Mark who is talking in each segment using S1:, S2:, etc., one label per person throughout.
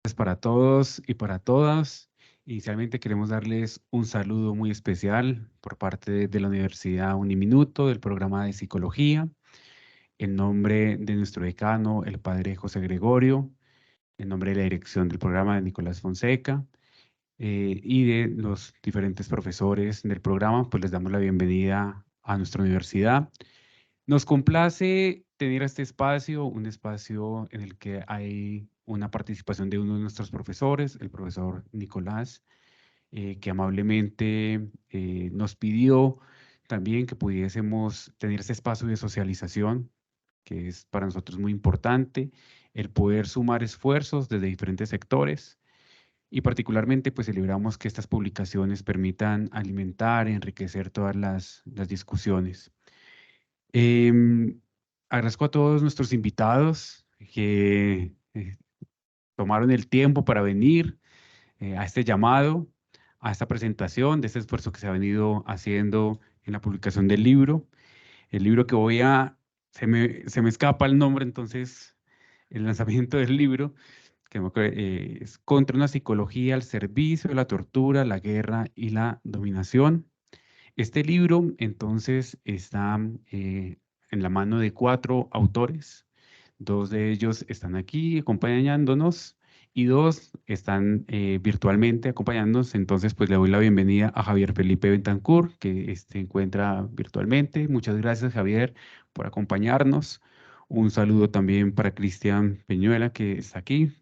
S1: tardes para todos y para todas. Inicialmente queremos darles un saludo muy especial por parte de la Universidad Uniminuto, del programa de Psicología, en nombre de nuestro decano, el padre José Gregorio, en nombre de la dirección del programa de Nicolás Fonseca y de los diferentes profesores del programa, pues les damos la bienvenida a nuestra universidad. Nos complace tener este espacio, un espacio en el que hay una participación de uno de nuestros profesores, el profesor Nicolás, que amablemente nos pidió también que pudiésemos tener ese espacio de socialización, que es para nosotros muy importante, el poder sumar esfuerzos desde diferentes sectores y particularmente pues celebramos que estas publicaciones permitan alimentar, enriquecer todas las discusiones. Em, Agradezco a todos nuestros invitados que tomaron el tiempo para venir a este llamado, a esta presentación, de este esfuerzo que se ha venido haciendo en la publicación del libro. El libro que se me escapa el nombre, entonces, el lanzamiento del libro, es Contra una psicología al servicio de la tortura, la guerra y la dominación. Este libro, entonces, está en la mano de 4 autores. 2 de ellos están aquí acompañándonos y 2 están virtualmente acompañándonos. Entonces, pues le doy la bienvenida a Javier Felipe Bentancur, que se encuentra virtualmente. Muchas gracias, Javier, por acompañarnos. Un saludo también para Cristian Peñuela, que está aquí.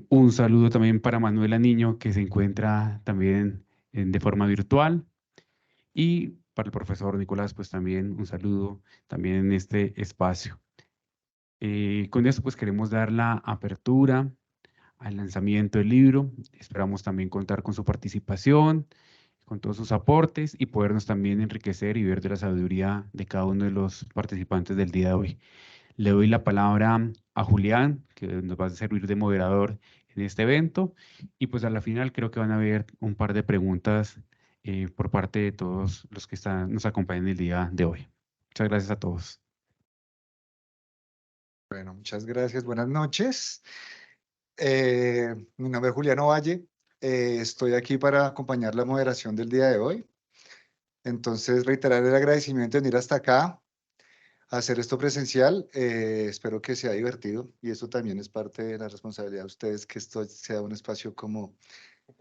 S1: Un saludo también para Manuela Niño, que se encuentra también de forma virtual. Y para el profesor Nicolás, pues también un saludo también en este espacio. Con esto, pues queremos dar la apertura al lanzamiento del libro. Esperamos también contar con su participación, con todos sus aportes y podernos también enriquecer y ver de la sabiduría de cada uno de los participantes del día de hoy. Le doy la palabra a Julián, que nos va a servir de moderador en este evento. Y pues a la final creo que van a haber un par de preguntas por parte de todos los que nos acompañan el día de hoy. Muchas gracias a todos.
S2: Bueno, muchas gracias. Buenas noches. Mi nombre es Juliano Valle. Estoy aquí para acompañar la moderación del día de hoy. Entonces, reiterar el agradecimiento de venir hasta acá a hacer esto presencial. Espero que sea divertido y eso también es parte de la responsabilidad de ustedes, que esto sea un espacio como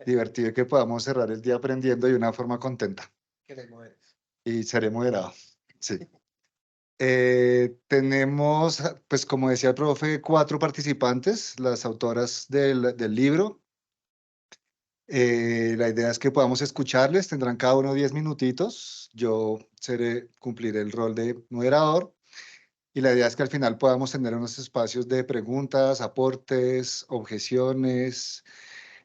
S2: divertido y que podamos cerrar el día aprendiendo de una forma contenta. Y seré moderado. Sí. Tenemos, pues como decía el profe, 4 participantes, las autoras del libro. La idea es que podamos escucharles, tendrán cada uno 10 minutitos. Yo cumpliré el rol de moderador y la idea es que al final podamos tener unos espacios de preguntas, aportes, objeciones,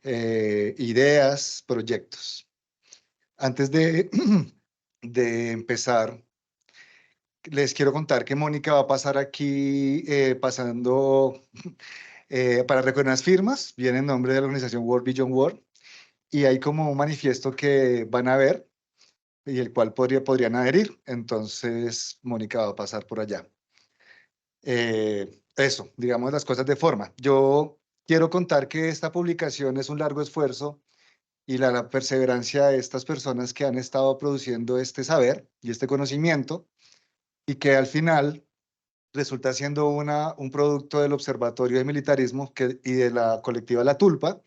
S2: ideas, proyectos. Antes de empezar, les quiero contar que Mónica va a pasar aquí pasando para recoger unas firmas. Viene en nombre de la organización World Beyond World y hay como un manifiesto que van a ver y el cual podrían adherir. Entonces, Mónica va a pasar por allá. Eso, digamos las cosas de forma. Yo quiero contar que esta publicación es un largo esfuerzo y la perseverancia de estas personas que han estado produciendo este saber y este conocimiento y que al final resulta siendo un producto del Observatorio de Militarismo y de la colectiva La Tulpa,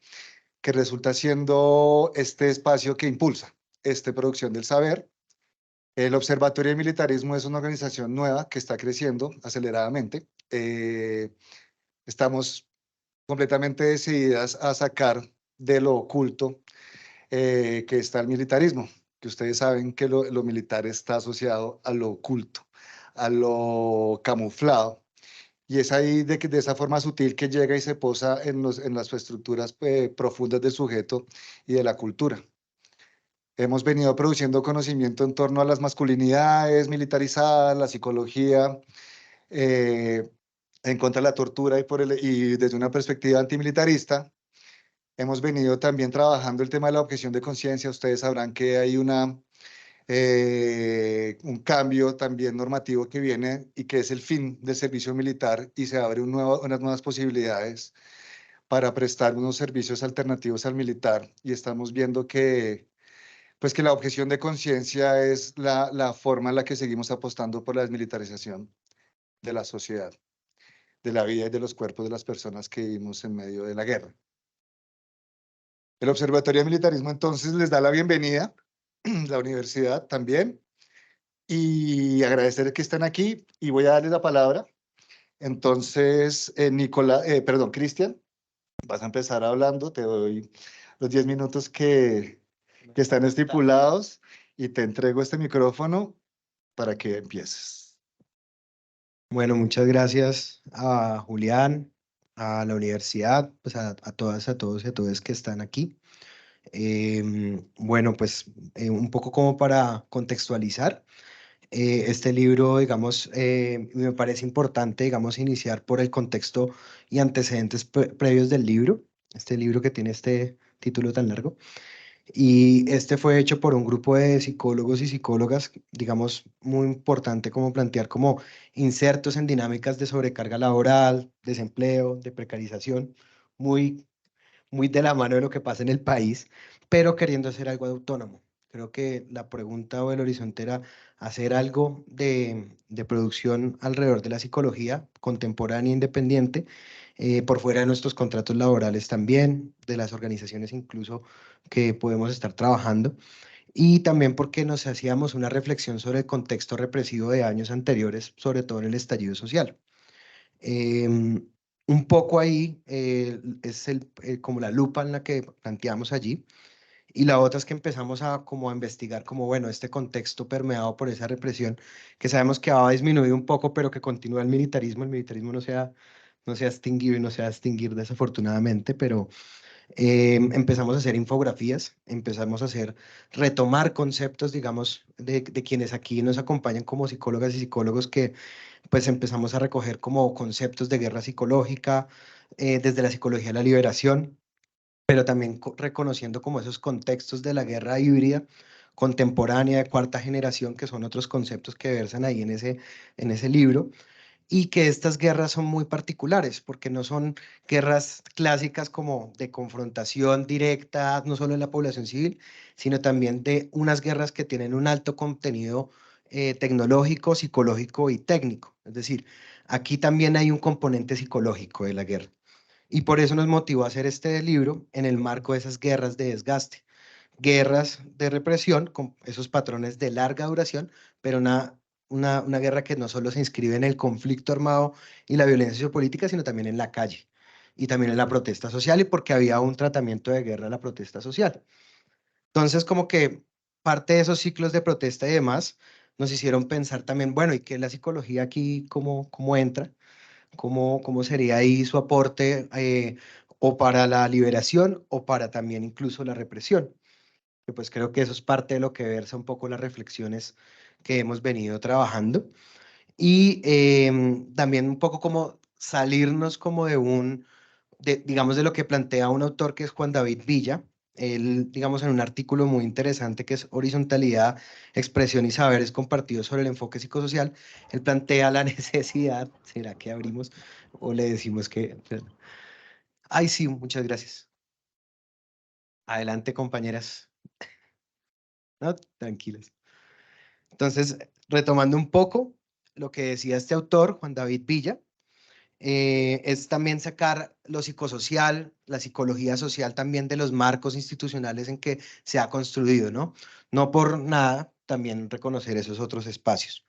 S2: que resulta siendo este espacio que impulsa esta producción del saber. El Observatorio de Militarismo es una organización nueva que está creciendo aceleradamente. Estamos completamente decididas a sacar de lo oculto que está el militarismo, que ustedes saben que lo militar está asociado a lo oculto, a lo camuflado. Y es ahí de esa forma sutil que llega y se posa en las estructuras profundas del sujeto y de la cultura. Hemos venido produciendo conocimiento en torno a las masculinidades militarizadas, la psicología, eh, en contra de la tortura y desde una perspectiva antimilitarista. Hemos venido también trabajando el tema de la objeción de conciencia. Ustedes sabrán que hay un cambio también normativo que viene y que es el fin del servicio militar y se abren unas nuevas posibilidades para prestar unos servicios alternativos al militar, y estamos viendo que, pues, que la objeción de conciencia es la forma en la que seguimos apostando por la desmilitarización de la sociedad, de la vida y de los cuerpos de las personas que vivimos en medio de la guerra. El Observatorio de Militarismo entonces les da la bienvenida, la universidad también, y agradecer que están aquí, y voy a darles la palabra. Entonces, Cristian, vas a empezar hablando, te doy los 10 minutos que están estipulados y te entrego este micrófono para que empieces.
S3: Bueno, muchas gracias a Julián, a la universidad, pues a todas, a todos y a todas que están aquí. Bueno, pues un poco como para contextualizar, este libro, digamos, me parece importante, digamos, iniciar por el contexto y antecedentes previos del libro, este libro que tiene este título tan largo. Y este fue hecho por un grupo de psicólogos y psicólogas, digamos, muy importante como plantear como insertos en dinámicas de sobrecarga laboral, desempleo, de precarización, muy, muy de la mano de lo que pasa en el país, pero queriendo hacer algo autónomo. Creo que la pregunta o el horizonte era hacer algo de producción alrededor de la psicología contemporánea e independiente, por fuera de nuestros contratos laborales también, de las organizaciones incluso que podemos estar trabajando, y también porque nos hacíamos una reflexión sobre el contexto represivo de años anteriores, sobre todo en el estallido social. Un poco ahí es como la lupa en la que planteamos allí, y la otra es que empezamos a como a investigar como, bueno, este contexto permeado por esa represión, que sabemos que ha disminuido un poco, pero que continúa el militarismo no se ha extinguido y no se va a extinguir desafortunadamente, pero empezamos a hacer infografías, empezamos a hacer, retomar conceptos, digamos, de quienes aquí nos acompañan como psicólogas y psicólogos, que pues empezamos a recoger como conceptos de guerra psicológica, desde la psicología de la liberación, pero también reconociendo como esos contextos de la guerra híbrida contemporánea de cuarta generación, que son otros conceptos que versan ahí en ese libro, y que estas guerras son muy particulares, porque no son guerras clásicas como de confrontación directa, no solo en la población civil, sino también de unas guerras que tienen un alto contenido tecnológico, psicológico y técnico. Es decir, aquí también hay un componente psicológico de la guerra. Y por eso nos motivó a hacer este libro en el marco de esas guerras de desgaste, guerras de represión con esos patrones de larga duración, pero una guerra que no solo se inscribe en el conflicto armado y la violencia sociopolítica, sino también en la calle y también en la protesta social, y porque había un tratamiento de guerra a la protesta social. Entonces, como que parte de esos ciclos de protesta y demás nos hicieron pensar también, bueno, ¿y qué es la psicología aquí? ¿Cómo entra? ¿Cómo sería ahí su aporte, o para la liberación o para también incluso la represión? Que pues creo que eso es parte de lo que versa un poco las reflexiones que hemos venido trabajando, y también un poco como salirnos como digamos, de lo que plantea un autor que es Juan David Villa. Él, digamos, en un artículo muy interesante que es Horizontalidad, Expresión y Saberes Compartidos sobre el enfoque psicosocial, él plantea la necesidad, ¿será que abrimos o le decimos que... Ay, sí, muchas gracias. Adelante, compañeras. No, tranquilas. Entonces, retomando un poco lo que decía este autor, Juan David Villa, es también sacar lo psicosocial, la psicología social también de los marcos institucionales en que se ha construido, ¿no? No por nada, también reconocer esos otros espacios.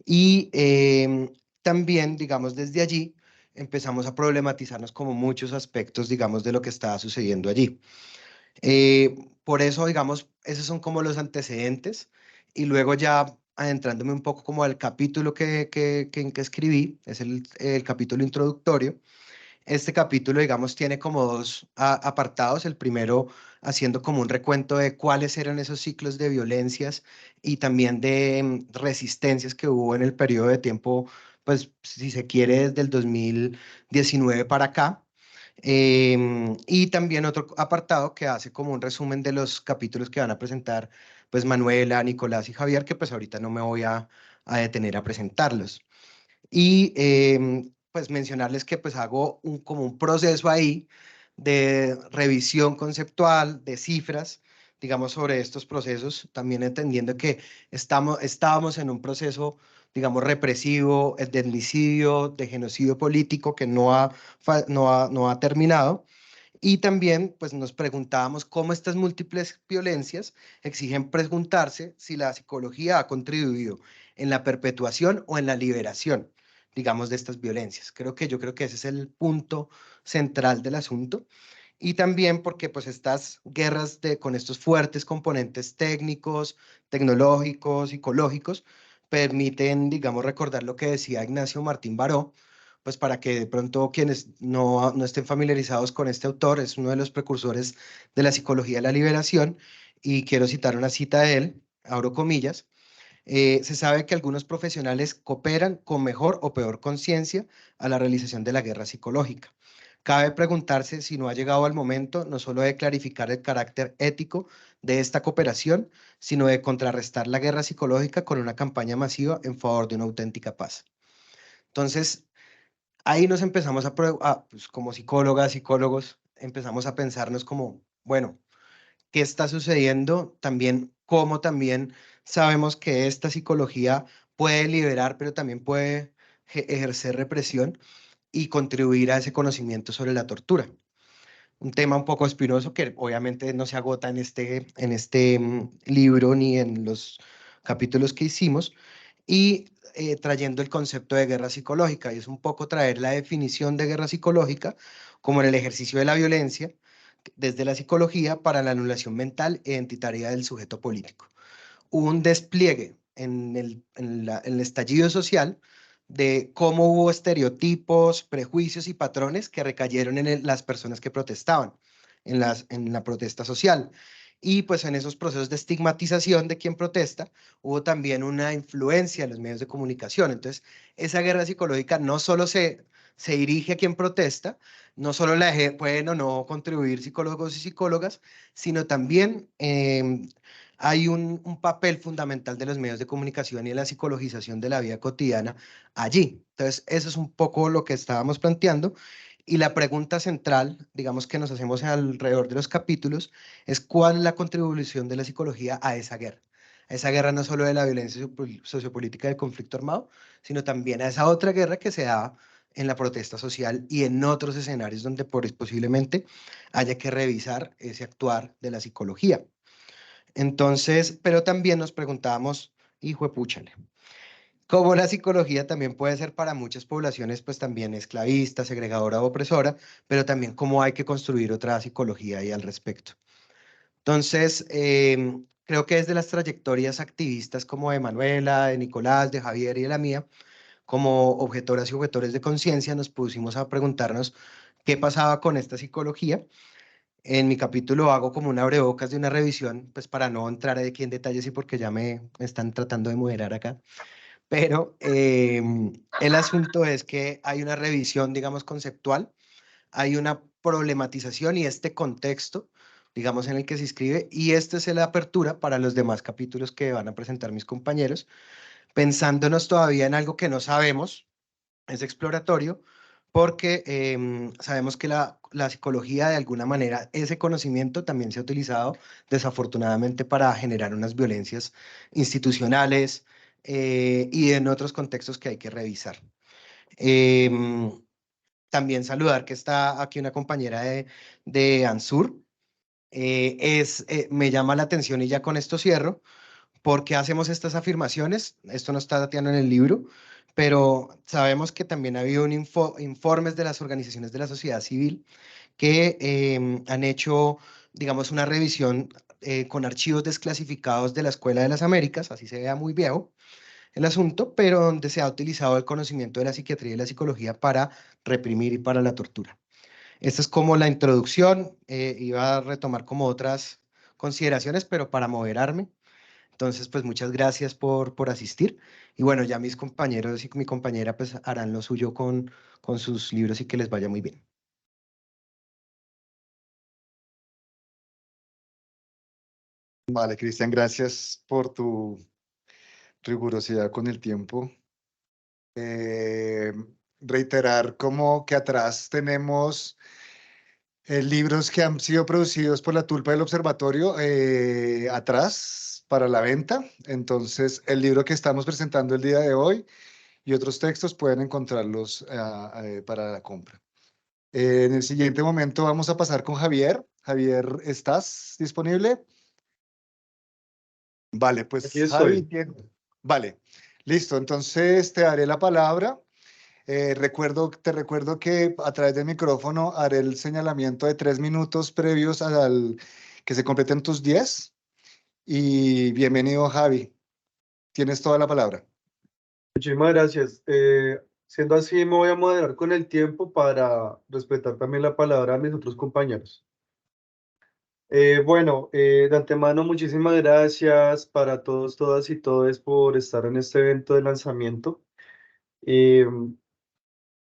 S3: Y también, digamos, desde allí empezamos a problematizarnos como muchos aspectos, digamos, de lo que estaba sucediendo allí. Por eso, digamos, esos son como los antecedentes, y luego ya adentrándome un poco como al capítulo que escribí, es el capítulo introductorio. Este capítulo, digamos, tiene como dos apartados. El primero haciendo como un recuento de cuáles eran esos ciclos de violencias y también de resistencias que hubo en el periodo de tiempo, pues si se quiere, desde el 2019 para acá. Y también otro apartado que hace como un resumen de los capítulos que van a presentar pues Manuela, Nicolás y Javier, que pues ahorita no me voy a detener a presentarlos. Y pues mencionarles que pues hago como un proceso ahí de revisión conceptual, de cifras, digamos, sobre estos procesos, también entendiendo que estábamos en un proceso, digamos, represivo, de etnicidio, de genocidio político que no ha terminado. Y también, pues, nos preguntábamos cómo estas múltiples violencias exigen preguntarse si la psicología ha contribuido en la perpetuación o en la liberación, digamos, de estas violencias. Yo creo que ese es el punto central del asunto. Y también porque, pues, estas guerras con estos fuertes componentes técnicos, tecnológicos, psicológicos, permiten, digamos, recordar lo que decía Ignacio Martín Baró, pues para que de pronto quienes no estén familiarizados con este autor, es uno de los precursores de la psicología de la liberación, y quiero citar una cita de él, abro comillas: se sabe que algunos profesionales cooperan con mejor o peor conciencia a la realización de la guerra psicológica. Cabe preguntarse si no ha llegado el momento no solo de clarificar el carácter ético de esta cooperación, sino de contrarrestar la guerra psicológica con una campaña masiva en favor de una auténtica paz. Entonces, ahí nos empezamos pues como psicólogas, psicólogos, empezamos a pensarnos como, bueno, ¿qué está sucediendo? También, cómo también sabemos que esta psicología puede liberar, pero también puede ejercer represión y contribuir a ese conocimiento sobre la tortura. Un tema un poco espinoso que obviamente no se agota en este libro ni en los capítulos que hicimos, y trayendo el concepto de guerra psicológica, y es un poco traer la definición de guerra psicológica como en el ejercicio de la violencia desde la psicología para la anulación mental e identitaria del sujeto político. Hubo un despliegue en el estallido social de cómo hubo estereotipos, prejuicios y patrones que recayeron en las personas que protestaban, en la protesta social. Y pues en esos procesos de estigmatización de quien protesta, hubo también una influencia en los medios de comunicación. Entonces, esa guerra psicológica no solo se dirige a quien protesta, no solo pueden o no contribuir psicólogos y psicólogas, sino también hay un papel fundamental de los medios de comunicación y de la psicologización de la vida cotidiana allí. Entonces, eso es un poco lo que estábamos planteando. Y la pregunta central, digamos, que nos hacemos alrededor de los capítulos, es cuál es la contribución de la psicología a esa guerra. A esa guerra no solo de la violencia sociopolítica del conflicto armado, sino también a esa otra guerra que se da en la protesta social y en otros escenarios donde posiblemente haya que revisar ese actuar de la psicología. Entonces, pero también nos preguntábamos, hijo de púchale, cómo la psicología también puede ser para muchas poblaciones, pues también esclavista, segregadora o opresora, pero también cómo hay que construir otra psicología ahí al respecto. Entonces, creo que desde las trayectorias activistas como de Manuela, de Nicolás, de Javier y de la mía, como objetoras y objetores de conciencia, nos pusimos a preguntarnos qué pasaba con esta psicología. En mi capítulo hago como un abrebocas de una revisión, pues para no entrar aquí en detalles y porque ya me están tratando de moderar acá. Pero el asunto es que hay una revisión, digamos, conceptual, hay una problematización y este contexto, digamos, en el que se escribe, y esta es la apertura para los demás capítulos que van a presentar mis compañeros, pensándonos todavía en algo que no sabemos, es exploratorio, porque sabemos que la psicología, de alguna manera, ese conocimiento también se ha utilizado desafortunadamente para generar unas violencias institucionales y en otros contextos que hay que revisar. Em, También saludar que está aquí una compañera de Ansur. Me llama la atención, y ya con esto cierro, ¿por qué hacemos estas afirmaciones? Esto no está dateando en el libro, pero sabemos que también ha habido informes de las organizaciones de la sociedad civil que han hecho, digamos, una revisión con archivos desclasificados de la Escuela de las Américas, así se vea muy viejo el asunto, pero donde se ha utilizado el conocimiento de la psiquiatría y la psicología para reprimir y para la tortura. Esta es como la introducción, iba a retomar como otras consideraciones, pero para moderarme. Entonces, pues muchas gracias por asistir. Y bueno, ya mis compañeros y mi compañera pues harán lo suyo con sus libros y que les vaya muy bien.
S2: Vale, Cristian, gracias por tu rigurosidad con el tiempo. reiterar como que atrás tenemos libros que han sido producidos por la Tulpa del Observatorio atrás para la venta. Entonces, el libro que estamos presentando el día de hoy y otros textos pueden encontrarlos para la compra. En el siguiente momento vamos a pasar con Javier. Javier, ¿estás disponible? Vale,
S4: Aquí
S2: pues Javi,
S4: estoy.
S2: vale, listo. Entonces te daré la palabra. Te recuerdo que a través del micrófono haré el señalamiento de 3 minutos previos al que se completen tus 10. Y bienvenido, Javi. Tienes toda la palabra.
S4: Muchísimas gracias. Siendo así, me voy a moderar con el tiempo para respetar también la palabra de mis otros compañeros. Bueno, de antemano, muchísimas gracias para todos, todas y todes por estar en este evento de lanzamiento.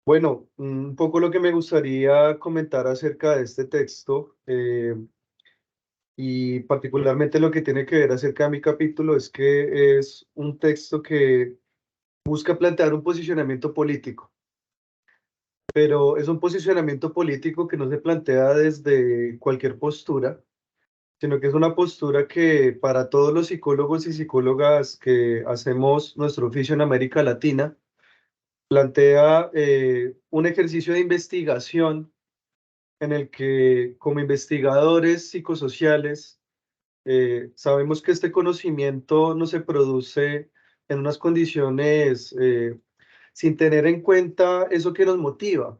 S4: Bueno, un poco lo que me gustaría comentar acerca de este texto, y particularmente lo que tiene que ver acerca de mi capítulo, es que es un texto que busca plantear un posicionamiento político, pero es un posicionamiento político que no se plantea desde cualquier postura, sino que es una postura que para todos los psicólogos y psicólogas que hacemos nuestro oficio en América Latina, plantea un ejercicio de investigación en el que como investigadores psicosociales sabemos que este conocimiento no se produce en unas condiciones sin tener en cuenta eso que nos motiva,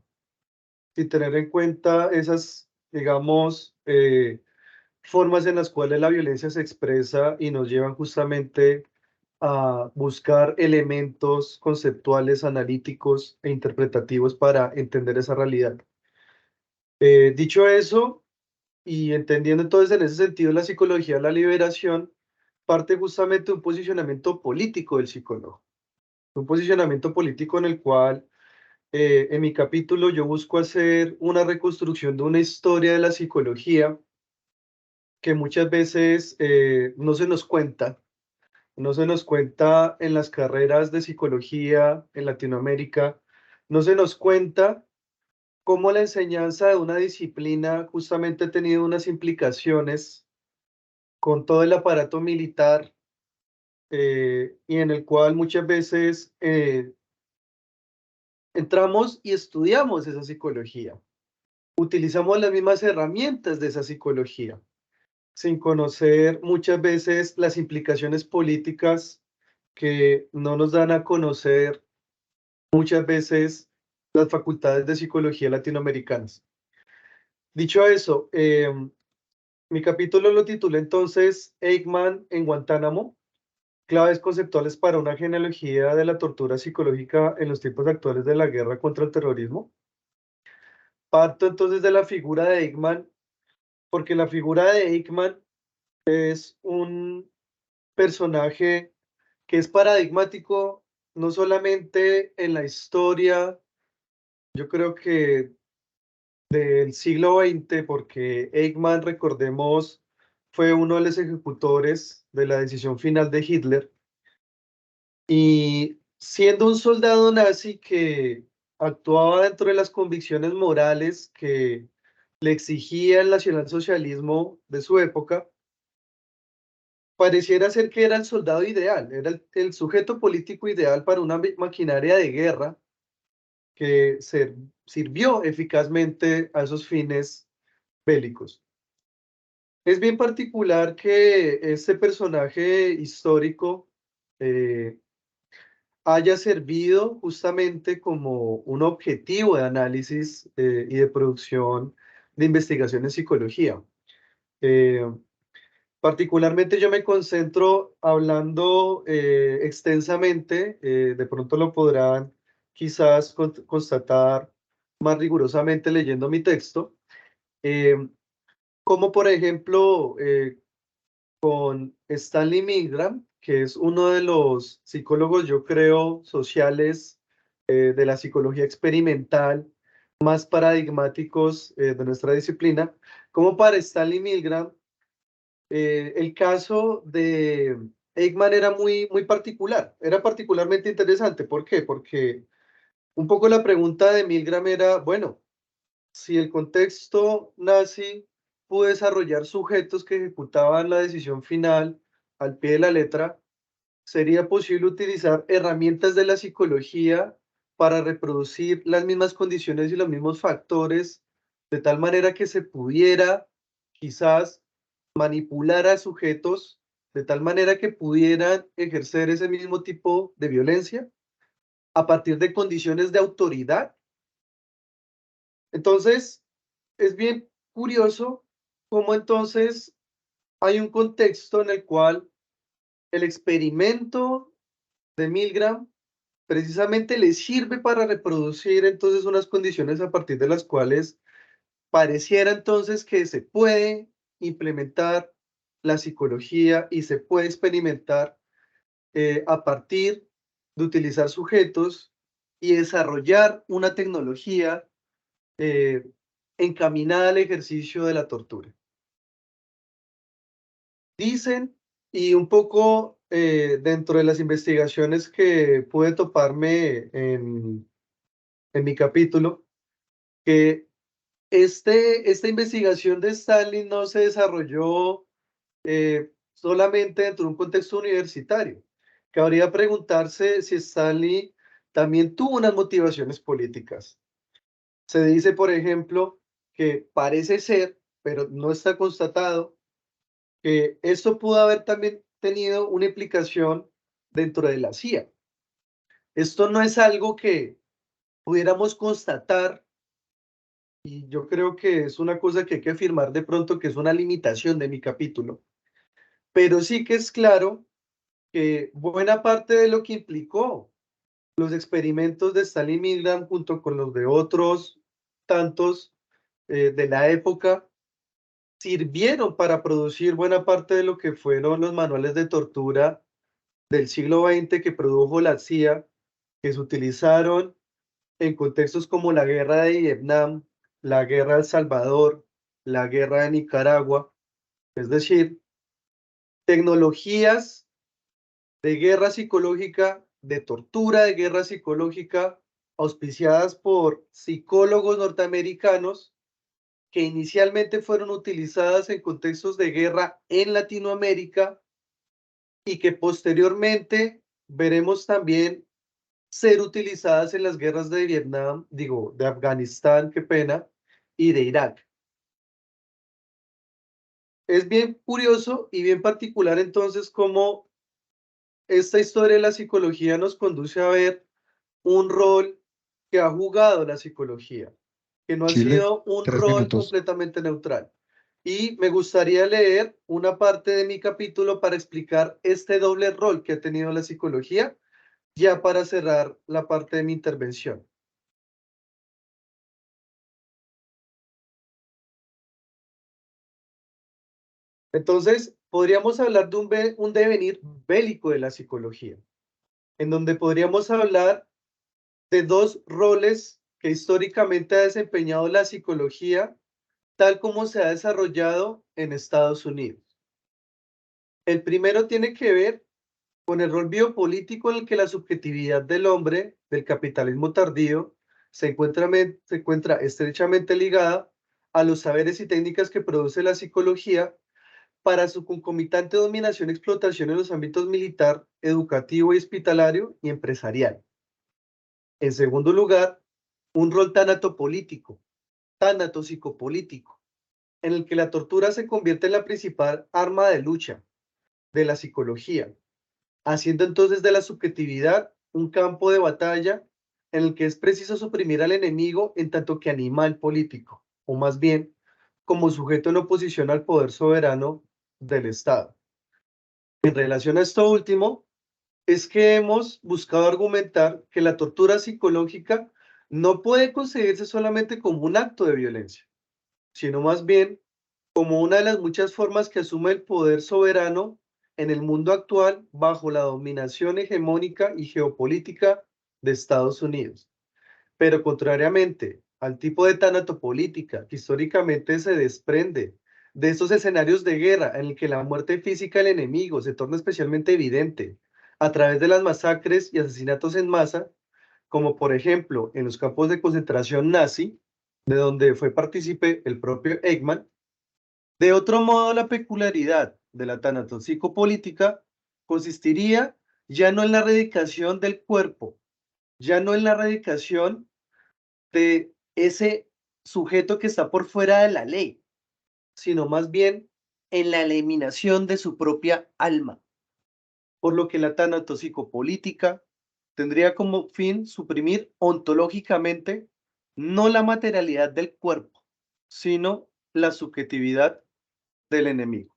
S4: sin tener en cuenta esas, digamos, formas en las cuales la violencia se expresa y nos llevan justamente a buscar elementos conceptuales, analíticos e interpretativos para entender esa realidad. Dicho eso, y entendiendo entonces en ese sentido la psicología de la liberación, parte justamente de un posicionamiento político del psicólogo, un posicionamiento político en el cual en mi capítulo yo busco hacer una reconstrucción de una historia de la psicología que muchas veces no se nos cuenta, no se nos cuenta en las carreras de psicología en Latinoamérica, no se nos cuenta cómo la enseñanza de una disciplina justamente ha tenido unas implicaciones con todo el aparato militar y en el cual muchas veces entramos y estudiamos esa psicología. Utilizamos las mismas herramientas de esa psicología, sin conocer muchas veces las implicaciones políticas que no nos dan a conocer muchas veces las facultades de psicología latinoamericanas. Dicho eso, mi capítulo lo titulé entonces Eichmann en Guantánamo, claves conceptuales para una genealogía de la tortura psicológica en los tiempos actuales de la guerra contra el terrorismo. Parto entonces de la figura de Eichmann, porque la figura de Eichmann es un personaje que es paradigmático no solamente en la historia, yo creo que del siglo XX, porque Eichmann, recordemos, fue uno de los ejecutores de la decisión final de Hitler, y siendo un soldado nazi que actuaba dentro de las convicciones morales que le exigía el nacionalsocialismo de su época, pareciera ser que era el soldado ideal, era el sujeto político ideal para una maquinaria de guerra que sirvió eficazmente a esos fines bélicos. Es bien particular que este personaje histórico haya servido justamente como un objetivo de análisis y de producción de investigación en psicología. Eh, Particularmente yo me concentro hablando extensamente, de pronto lo podrán quizás constatar más rigurosamente leyendo mi texto, eh, como por ejemplo con Stanley Milgram, que es uno de los psicólogos, yo creo, sociales de la psicología experimental más paradigmáticos de nuestra disciplina, como para Stanley Milgram el caso de Eichmann era muy particular, era particularmente interesante. ¿Por qué? Porque un poco la pregunta de Milgram era, bueno, si el contexto nazi pudo desarrollar sujetos que ejecutaban la decisión final al pie de la letra, ¿sería posible utilizar herramientas de la psicología para reproducir las mismas condiciones y los mismos factores de tal manera que se pudiera quizás manipular a sujetos de tal manera que pudieran ejercer ese mismo tipo de violencia a partir de condiciones de autoridad? Entonces, es bien curioso cómo entonces hay un contexto en el cual el experimento de Milgram precisamente le sirve para reproducir entonces unas condiciones a partir de las cuales pareciera entonces que se puede implementar la psicología y se puede experimentar a partir de utilizar sujetos y desarrollar una tecnología eh, encaminada al ejercicio de la tortura. Dicen, y un poco dentro de las investigaciones que pude toparme en mi capítulo, que esta investigación de Stanley no se desarrolló solamente dentro de un contexto universitario. Cabría preguntarse si Stanley también tuvo unas motivaciones políticas. Se dice, por ejemplo, que parece ser, pero no está constatado, que esto pudo haber también tenido una implicación dentro de la CIA. Esto no es algo que pudiéramos constatar y yo creo que es una cosa que hay que afirmar de pronto que es una limitación de mi capítulo, pero sí que es claro que buena parte de lo que implicó los experimentos de Stanley Milgram junto con los de otros tantos de la época sirvieron para producir buena parte de lo que fueron los manuales de tortura del siglo XX que produjo la CIA, que se utilizaron en contextos como la guerra de Vietnam, la guerra de El Salvador, la guerra de Nicaragua, es decir, tecnologías de guerra psicológica, de tortura de guerra psicológica, auspiciadas por psicólogos norteamericanos que inicialmente fueron utilizadas en contextos de guerra en Latinoamérica y que posteriormente veremos también ser utilizadas en las guerras de Vietnam, digo, de Afganistán, qué pena, y de Irak. Es bien curioso y bien particular entonces cómo esta historia de la psicología nos conduce a ver un rol que ha jugado la psicología, que no ha
S3: Chile,
S4: sido un
S3: 3 minutos.
S4: rol completamente neutral. Y me gustaría leer una parte de mi capítulo para explicar este doble rol que ha tenido la psicología, ya para cerrar la parte de mi intervención. Entonces, podríamos hablar de un devenir bélico de la psicología, en donde podríamos hablar de dos roles que históricamente ha desempeñado la psicología, tal como se ha desarrollado en Estados Unidos. El primero tiene que ver con el rol biopolítico en el que la subjetividad del hombre, del capitalismo tardío, se encuentra estrechamente ligada a los saberes y técnicas que produce la psicología para su concomitante dominación y explotación en los ámbitos militar, educativo y hospitalario y empresarial. En segundo lugar, un rol tanatopolítico, tanatopsicopolítico, en el que la tortura se convierte en la principal arma de lucha de la psicología, haciendo entonces de la subjetividad un campo de batalla en el que es preciso suprimir al enemigo en tanto que animal político, o más bien como sujeto en oposición al poder soberano del Estado. En relación a esto último, es que hemos buscado argumentar que la tortura psicológica no puede concebirse solamente como un acto de violencia, sino más bien como una de las muchas formas que asume el poder soberano en el mundo actual bajo la dominación hegemónica y geopolítica de Estados Unidos. Pero contrariamente al tipo de tanatopolítica que históricamente se desprende de estos escenarios de guerra en el que la muerte física del enemigo se torna especialmente evidente a través de las masacres y asesinatos en masa, como por ejemplo en los campos de concentración nazi, de donde fue partícipe el propio Eichmann. De otro modo, la peculiaridad de la tanatopsicopolítica consistiría ya no en la erradicación del cuerpo, ya no en la erradicación de ese sujeto que está por fuera de la ley, sino más bien en la eliminación de su propia alma, por lo que la tanatopsicopolítica tendría como fin suprimir ontológicamente no la materialidad del cuerpo, sino la subjetividad del enemigo.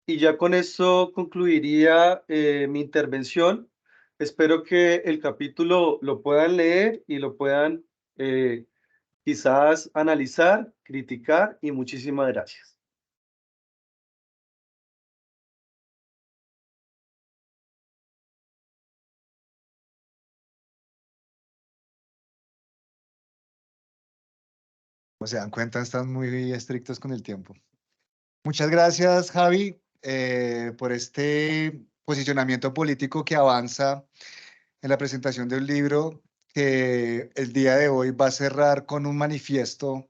S4: Y ya con eso concluiría mi intervención. Espero que el capítulo lo puedan leer y lo puedan quizás analizar, criticar, y muchísimas gracias.
S2: Como se dan cuenta, están muy estrictos con el tiempo. Muchas gracias, Javi, por este posicionamiento político que avanza en la presentación de un libro que el día de hoy va a cerrar con un manifiesto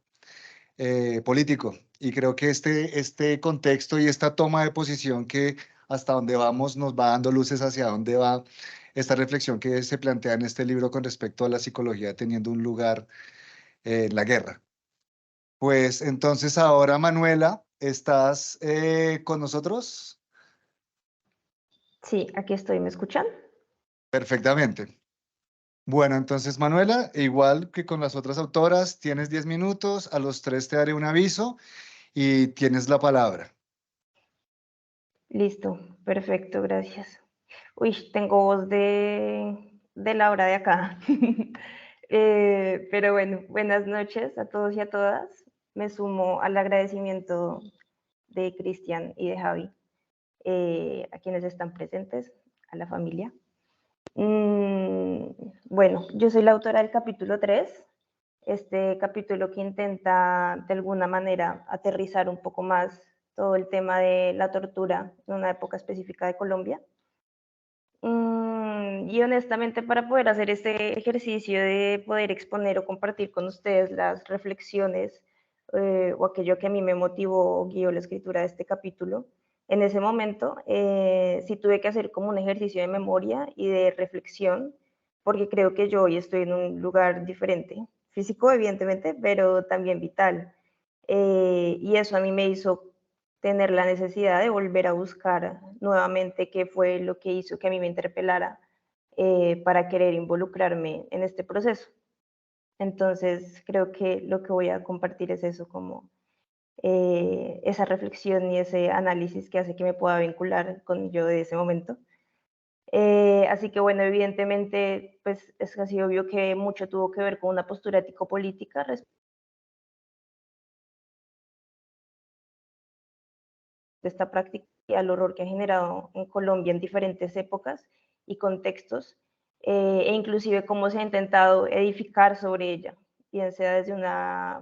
S2: político. Y creo que este contexto y esta toma de posición que hasta donde vamos nos va dando luces hacia dónde va esta reflexión que se plantea en este libro con respecto a la psicología teniendo un lugar en la guerra. Pues entonces ahora, Manuela, ¿estás con nosotros?
S5: Sí, aquí estoy, ¿me escuchan?
S2: Perfectamente. Bueno, entonces, Manuela, igual que con las otras autoras, tienes 10 minutos, a los 3 te daré un aviso y tienes la palabra.
S5: Listo, perfecto, gracias. Uy, tengo voz de Laura de acá. Pero bueno, buenas noches a todos y a todas. Me sumo al agradecimiento de Cristian y de Javi, a quienes están presentes, a la familia. Bueno, yo soy la autora del capítulo 3, este capítulo que intenta de alguna manera aterrizar un poco más todo el tema de la tortura en una época específica de Colombia. Y honestamente, para poder hacer este ejercicio de poder exponer o compartir con ustedes las reflexiones o aquello que a mí me motivó o guió la escritura de este capítulo, en ese momento sí tuve que hacer como un ejercicio de memoria y de reflexión, porque creo que yo hoy estoy en un lugar diferente, físico evidentemente, pero también vital. Y eso a mí me hizo tener la necesidad de volver a buscar nuevamente qué fue lo que hizo que a mí me interpelara para querer involucrarme en este proceso. Entonces, creo que lo que voy a compartir es eso, como esa reflexión y ese análisis que hace que me pueda vincular con yo de ese momento. Así que bueno, evidentemente, pues es casi obvio que mucho tuvo que ver con una postura ético-política respecto a esta práctica y al horror que ha generado en Colombia en diferentes épocas y contextos, e inclusive cómo se ha intentado edificar sobre ella, bien sea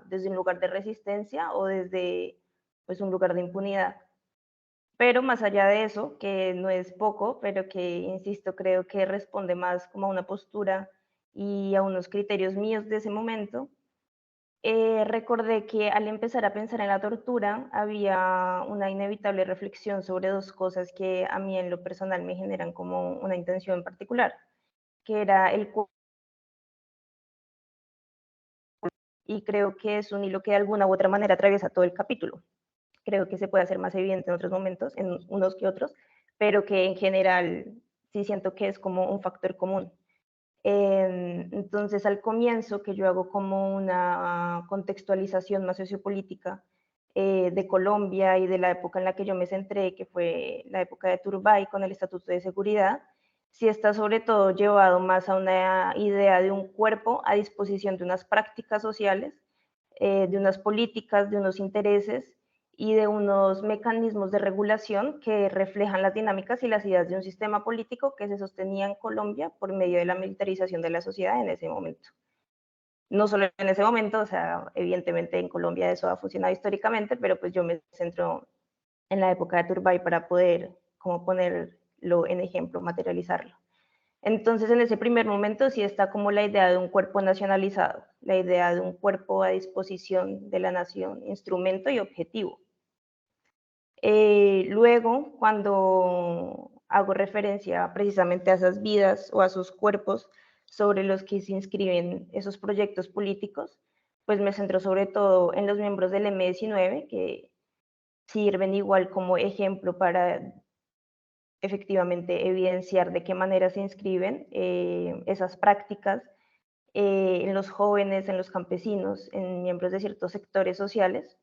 S5: desde un lugar de resistencia o desde pues, un lugar de impunidad. Pero más allá de eso, que no es poco, pero que, insisto, creo que responde más como a una postura y a unos criterios míos de ese momento, recordé que al empezar a pensar en la tortura había una inevitable reflexión sobre dos cosas que a mí en lo personal me generan como una intención en particular, que era el cuerpo, y creo que es un hilo que de alguna u otra manera atraviesa todo el capítulo. Creo que se puede hacer más evidente en otros momentos, en unos que otros, pero que en general sí siento que es como un factor común. Entonces, al comienzo, que yo hago como una contextualización más sociopolítica de Colombia y de la época en la que yo me centré, que fue la época de Turbay con el Estatuto de Seguridad, sí está sobre todo llevado más a una idea de un cuerpo a disposición de unas prácticas sociales, de unas políticas, de unos intereses y de unos mecanismos de regulación que reflejan las dinámicas y las ideas de un sistema político que se sostenía en Colombia por medio de la militarización de la sociedad en ese momento. No solo en ese momento, o sea, evidentemente en Colombia eso ha funcionado históricamente, pero pues yo me centro en la época de Turbay para poder como ponerlo en ejemplo, materializarlo. Entonces, en ese primer momento sí está como la idea de un cuerpo nacionalizado, la idea de un cuerpo a disposición de la nación, instrumento y objetivo. Luego, cuando hago referencia precisamente a esas vidas o a sus cuerpos sobre los que se inscriben esos proyectos políticos, pues me centro sobre todo en los miembros del M19, que sirven igual como ejemplo para efectivamente evidenciar de qué manera se inscriben esas prácticas en los jóvenes, en los campesinos, en miembros de ciertos sectores sociales.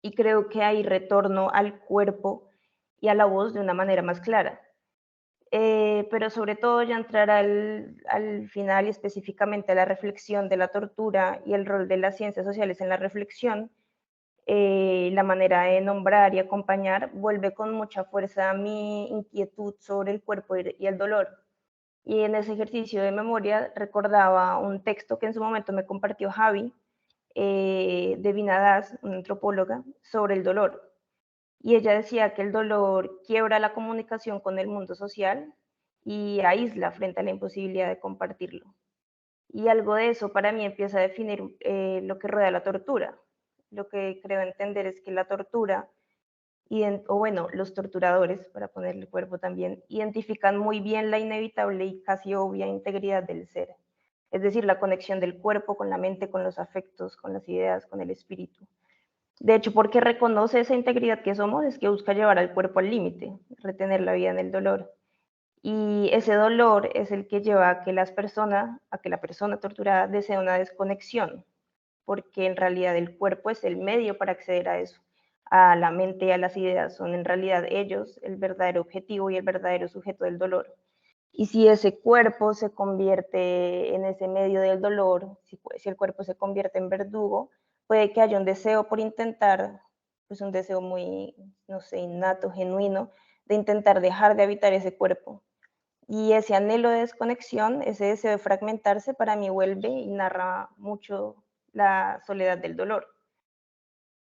S5: Y creo que hay retorno al cuerpo y a la voz de una manera más clara. Pero sobre todo ya entrar al final y específicamente a la reflexión de la tortura y el rol de las ciencias sociales en la reflexión, la manera de nombrar y acompañar vuelve con mucha fuerza mi inquietud sobre el cuerpo y el dolor. Y en ese ejercicio de memoria recordaba un texto que en su momento me compartió Javi, de Vinadas, una antropóloga, sobre el dolor. Y ella decía que el dolor quiebra la comunicación con el mundo social y aísla frente a la imposibilidad de compartirlo. Y algo de eso para mí empieza a definir lo que rodea la tortura. Lo que creo entender es que la tortura, o bueno, los torturadores, para ponerle cuerpo también, identifican muy bien la inevitable y casi obvia integridad del ser. Es decir, la conexión del cuerpo con la mente, con los afectos, con las ideas, con el espíritu. De hecho, porque reconoce esa integridad que somos, es que busca llevar al cuerpo al límite, retener la vida en el dolor. Y ese dolor es el que lleva a que la persona torturada desee una desconexión, porque en realidad el cuerpo es el medio para acceder a eso, a la mente y a las ideas. Son en realidad ellos el verdadero objetivo y el verdadero sujeto del dolor. Y si ese cuerpo se convierte en ese medio del dolor, si el cuerpo se convierte en verdugo, puede que haya un deseo por intentar, pues un deseo muy, no sé, innato, genuino, de intentar dejar de habitar ese cuerpo. Y ese anhelo de desconexión, ese deseo de fragmentarse, para mí vuelve y narra mucho la soledad del dolor.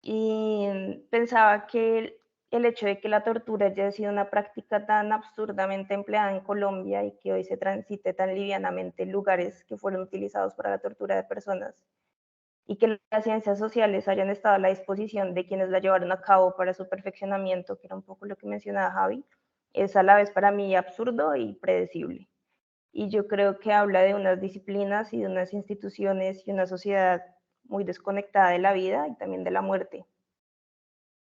S5: Y pensaba que el hecho de que la tortura haya sido una práctica tan absurdamente empleada en Colombia y que hoy se transite tan livianamente en lugares que fueron utilizados para la tortura de personas, y que las ciencias sociales hayan estado a la disposición de quienes la llevaron a cabo para su perfeccionamiento, que era un poco lo que mencionaba Javi, es a la vez para mí absurdo y predecible. Y yo creo que habla de unas disciplinas y de unas instituciones y una sociedad muy desconectada de la vida y también de la muerte.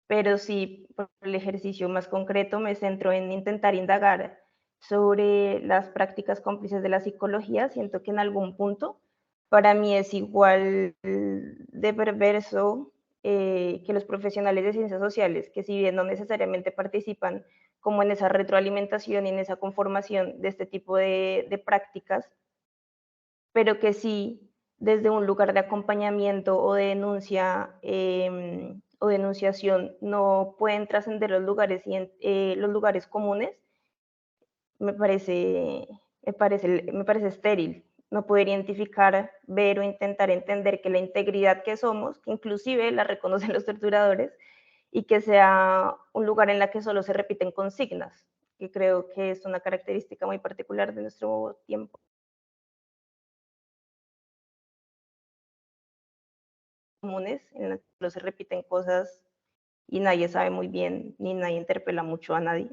S5: Pero sí, por el ejercicio más concreto me centro en intentar indagar sobre las prácticas cómplices de la psicología. Siento que en algún punto para mí es igual de perverso que los profesionales de ciencias sociales, que si bien no necesariamente participan como en esa retroalimentación y en esa conformación de este tipo de prácticas, pero que sí desde un lugar de acompañamiento o de denuncia o denunciación no pueden trascender los lugares comunes, me parece estéril no poder identificar, ver o intentar entender que la integridad que somos, que inclusive la reconocen los torturadores, y que sea un lugar en la que solo se repiten consignas, que creo que es una característica muy particular de nuestro tiempo. Comunes en las que solo se repiten cosas y nadie sabe muy bien, ni nadie interpela mucho a nadie.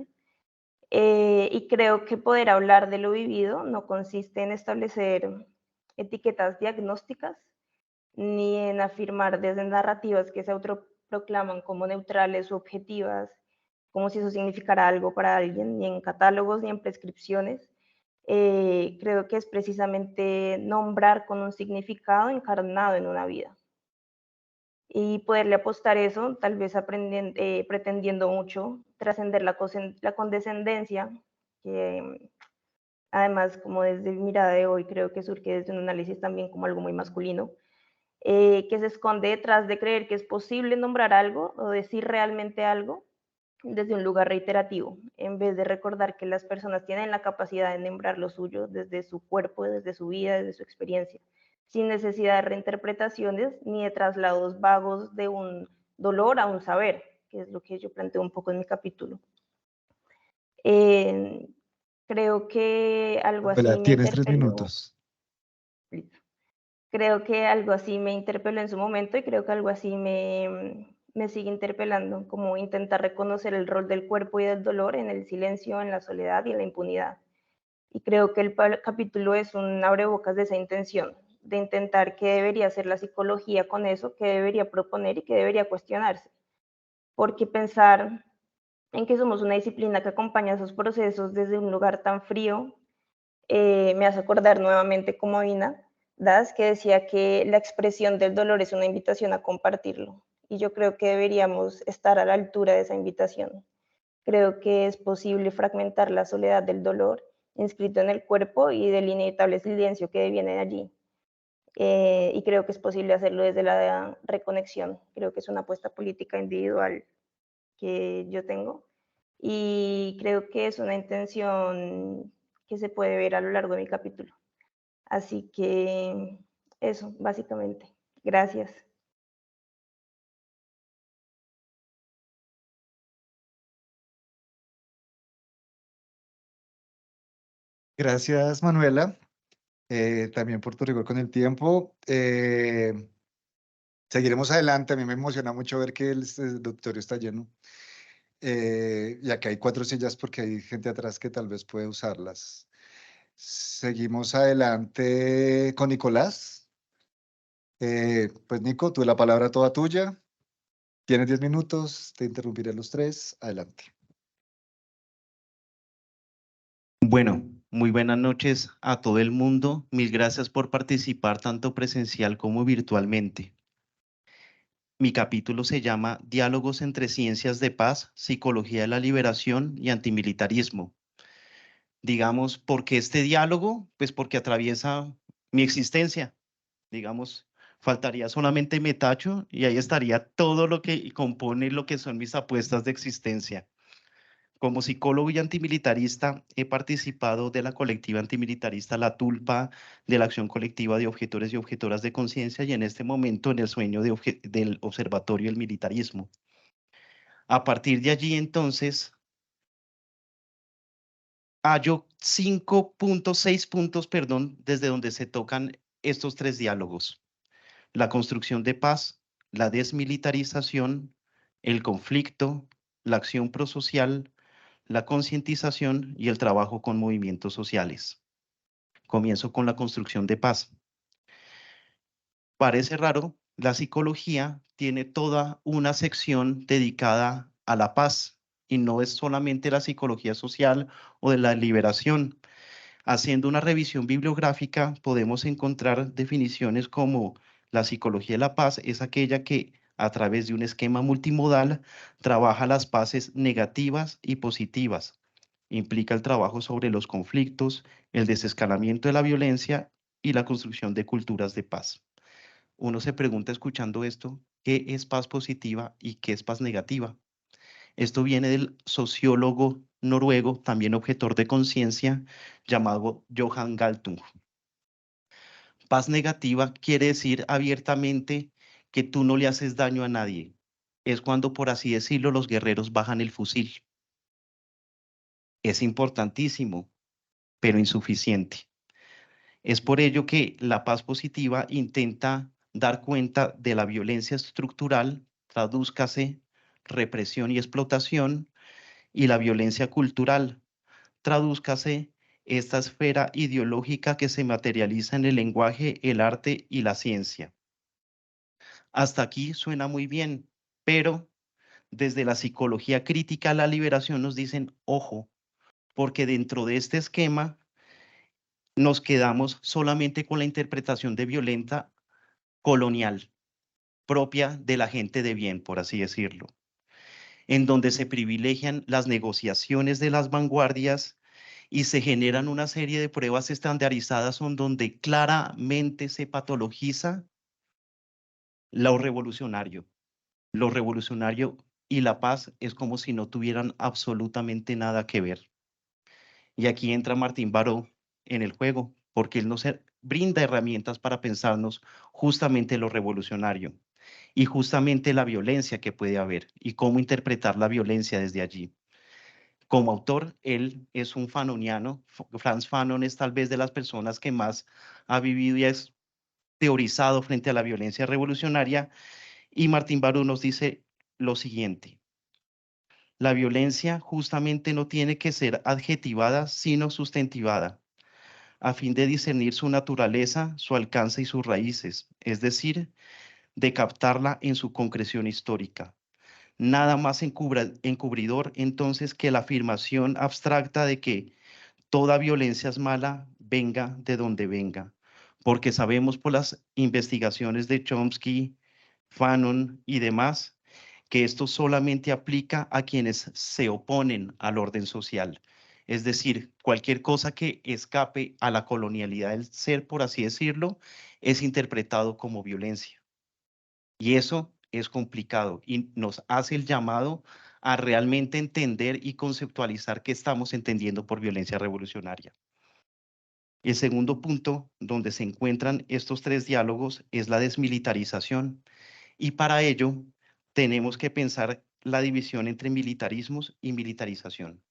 S5: Y creo que poder hablar de lo vivido no consiste en establecer etiquetas diagnósticas, ni en afirmar desde narrativas que se autoproclaman como neutrales o objetivas, como si eso significara algo para alguien, ni en catálogos ni en prescripciones. Creo que es precisamente nombrar con un significado encarnado en una vida. Y poderle apostar eso, tal vez pretendiendo mucho trascender la condescendencia, que además, como desde mi mirada de hoy, creo que surge desde un análisis también como algo muy masculino, que se esconde detrás de creer que es posible nombrar algo o decir realmente algo desde un lugar reiterativo, en vez de recordar que las personas tienen la capacidad de nombrar lo suyo desde su cuerpo, desde su vida, desde su experiencia, sin necesidad de reinterpretaciones ni de traslados vagos de un dolor a un saber, que es lo que yo planteo un poco en mi capítulo. Creo que algo así
S2: Manuela,
S5: me
S2: tienes 3
S5: interpeló.
S2: minutos.
S5: Listo. Creo que algo así me interpeló en su momento y creo que algo así me sigue interpelando, como intentar reconocer el rol del cuerpo y del dolor en el silencio, en la soledad y en la impunidad. Y creo que el capítulo es un abrebocas de esa intención, de intentar qué debería hacer la psicología con eso, qué debería proponer y qué debería cuestionarse. Porque pensar en que somos una disciplina que acompaña esos procesos desde un lugar tan frío, me hace acordar nuevamente como Avina Das, que decía que la expresión del dolor es una invitación a compartirlo. Y yo creo que deberíamos estar a la altura de esa invitación. Creo que es posible fragmentar la soledad del dolor inscrito en el cuerpo y del inevitable silencio que viene de allí. Y creo que es posible hacerlo desde la reconexión. Creo que es una apuesta política individual que yo tengo y creo que es una intención que se puede ver a lo largo de mi capítulo. Así que eso, básicamente. Gracias.
S2: Gracias, Manuela, también por tu rigor con el tiempo. Seguiremos adelante. A mí me emociona mucho ver que el auditorio está lleno. Y acá hay 4 sillas porque hay gente atrás que tal vez puede usarlas. Seguimos adelante con Nicolás. Pues Nico, tú la palabra toda tuya. Tienes 10 minutos, te interrumpiré los 3. Adelante.
S6: Bueno, muy buenas noches a todo el mundo. Mil gracias por participar tanto presencial como virtualmente. Mi capítulo se llama Diálogos entre Ciencias de Paz, Psicología de la Liberación y Antimilitarismo. Digamos, ¿por qué este diálogo? Pues porque atraviesa mi existencia. Digamos, faltaría solamente Metacho y ahí estaría todo lo que compone lo que son mis apuestas de existencia. Como psicólogo y antimilitarista, he participado de la colectiva antimilitarista La Tulpa, de la acción colectiva de objetores y objetoras de conciencia y en este momento en el sueño del Observatorio del Militarismo. A partir de allí, entonces, hallo 5.6 puntos, perdón, desde donde se tocan estos 3 diálogos. La construcción de paz, la desmilitarización, el conflicto, la acción prosocial, la concientización y el trabajo con movimientos sociales. Comienzo con la construcción de paz. Parece raro, la psicología tiene toda una sección dedicada a la paz y no es solamente la psicología social o de la liberación. Haciendo una revisión bibliográfica podemos encontrar definiciones como la psicología de la paz es aquella que a través de un esquema multimodal trabaja las paces negativas y positivas. Implica el trabajo sobre los conflictos, el desescalamiento de la violencia y la construcción de culturas de paz. Uno se pregunta escuchando esto, ¿qué es paz positiva y qué es paz negativa? Esto viene del sociólogo noruego, también objetor de conciencia, llamado Johan Galtung. Paz negativa quiere decir abiertamente que tú no le haces daño a nadie. Es cuando, por así decirlo, los guerreros bajan el fusil. Es importantísimo, pero insuficiente. Es por ello que la paz positiva intenta dar cuenta de la violencia estructural, tradúzcase represión y explotación, y la violencia cultural, tradúzcase esta esfera ideológica que se materializa en el lenguaje, el arte y la ciencia. Hasta aquí suena muy bien, pero desde la psicología crítica a la liberación nos dicen, ojo, porque dentro de este esquema nos quedamos solamente con la interpretación de violenta colonial, propia de la gente de bien, por así decirlo, en donde se privilegian las negociaciones de las vanguardias y se generan una serie de pruebas estandarizadas en donde claramente se patologiza lo revolucionario. Lo revolucionario y la paz es como si no tuvieran absolutamente nada que ver. Y aquí entra Martín Baró en el juego, porque él nos brinda herramientas para pensarnos justamente lo revolucionario y justamente la violencia que puede haber y cómo interpretar la violencia desde allí. Como autor, él es un fanoniano. Frantz Fanon es tal vez de las personas que más ha vivido y ha teorizado frente a la violencia revolucionaria. Y Martín Baró nos dice lo siguiente: la violencia justamente no tiene que ser adjetivada, sino sustantivada, a fin de discernir su naturaleza, su alcance y sus raíces, es decir, de captarla en su concreción histórica. Nada más encubridor entonces que la afirmación abstracta de que toda violencia es mala, venga de donde venga, porque sabemos por las investigaciones de Chomsky, Fanon y demás que esto solamente aplica a quienes se oponen al orden social. Es decir, cualquier cosa que escape a la colonialidad del ser, por así decirlo, es interpretado como violencia. Y eso es complicado y nos hace el llamado a realmente entender y conceptualizar qué estamos entendiendo por violencia revolucionaria. El segundo punto donde se encuentran estos tres diálogos es la desmilitarización. Y para ello tenemos que pensar la división entre militarismos y militarización.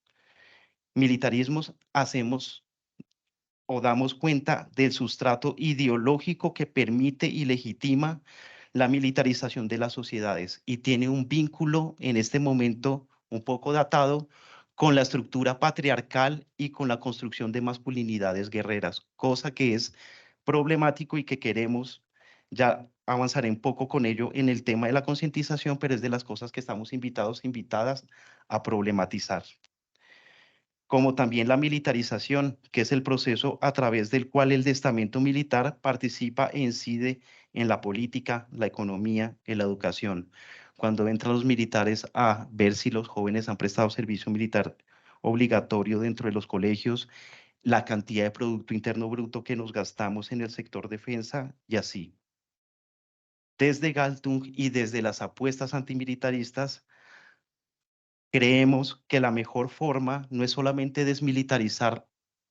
S6: Militarismos hacemos o damos cuenta del sustrato ideológico que permite y legitima la militarización de las sociedades y tiene un vínculo en este momento un poco datado con la estructura patriarcal y con la construcción de masculinidades guerreras, cosa que es problemático y que queremos, ya avanzaré un poco con ello en el tema de la concientización, pero es de las cosas que estamos invitadas a problematizar. Como también la militarización, que es el proceso a través del cual el estamento militar participa e incide en la política, la economía, en la educación. Cuando entran los militares a ver si los jóvenes han prestado servicio militar obligatorio dentro de los colegios, la cantidad de Producto Interno Bruto que nos gastamos en el sector defensa y así. Desde Galtung y desde las apuestas antimilitaristas, creemos que la mejor forma no es solamente desmilitarizar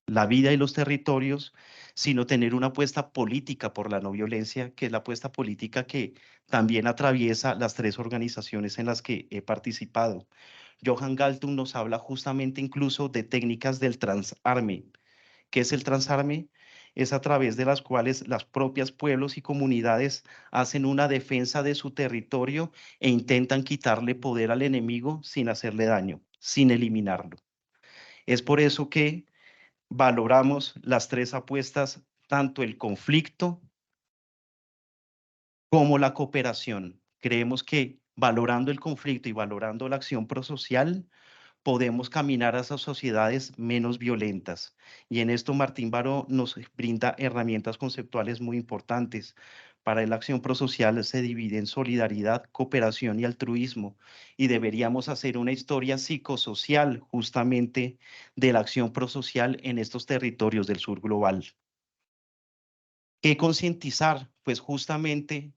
S6: la vida y los territorios, sino tener una apuesta política por la no violencia, que es la apuesta política que también atraviesa las tres organizaciones en las que he participado. Johan Galtung nos habla justamente incluso de técnicas del transarme. ¿Qué es el transarme? Es a través de las cuales las propias pueblos y comunidades hacen una defensa de su territorio e intentan quitarle poder al enemigo sin hacerle daño, sin eliminarlo. Es por eso que valoramos las tres apuestas, tanto el conflicto como la cooperación. Creemos que valorando el conflicto y valorando la acción prosocial, podemos caminar hacia sociedades menos violentas. Y en esto Martín Baró nos brinda herramientas conceptuales muy importantes. Para la acción prosocial se divide en solidaridad, cooperación y altruismo. Y deberíamos hacer una historia psicosocial justamente de la acción prosocial en estos territorios del sur global. ¿Qué concientizar? Pues justamente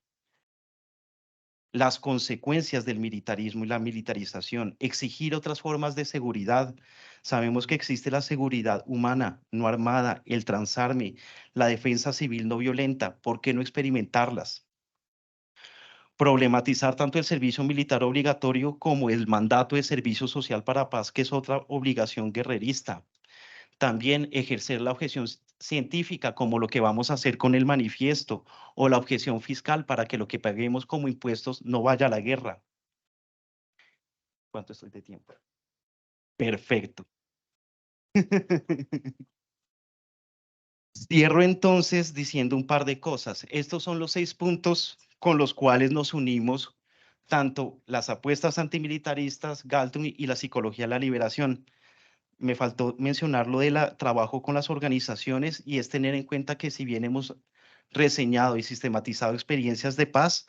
S6: las consecuencias del militarismo y la militarización, exigir otras formas de seguridad. Sabemos que existe la seguridad humana, no armada, el transarme, la defensa civil no violenta. ¿Por qué no experimentarlas? Problematizar tanto el servicio militar obligatorio como el mandato de servicio social para paz, que es otra obligación guerrerista. También ejercer la objeción científica, como lo que vamos a hacer con el manifiesto, o la objeción fiscal para que lo que paguemos como impuestos no vaya a la guerra. ¿Cuánto estoy de tiempo? Perfecto. Cierro entonces diciendo un par de cosas. Estos son los 6 puntos con los cuales nos unimos, tanto las apuestas antimilitaristas, Galtung y la psicología de la liberación. Me faltó mencionar lo del trabajo con las organizaciones y es tener en cuenta que si bien hemos reseñado y sistematizado experiencias de paz,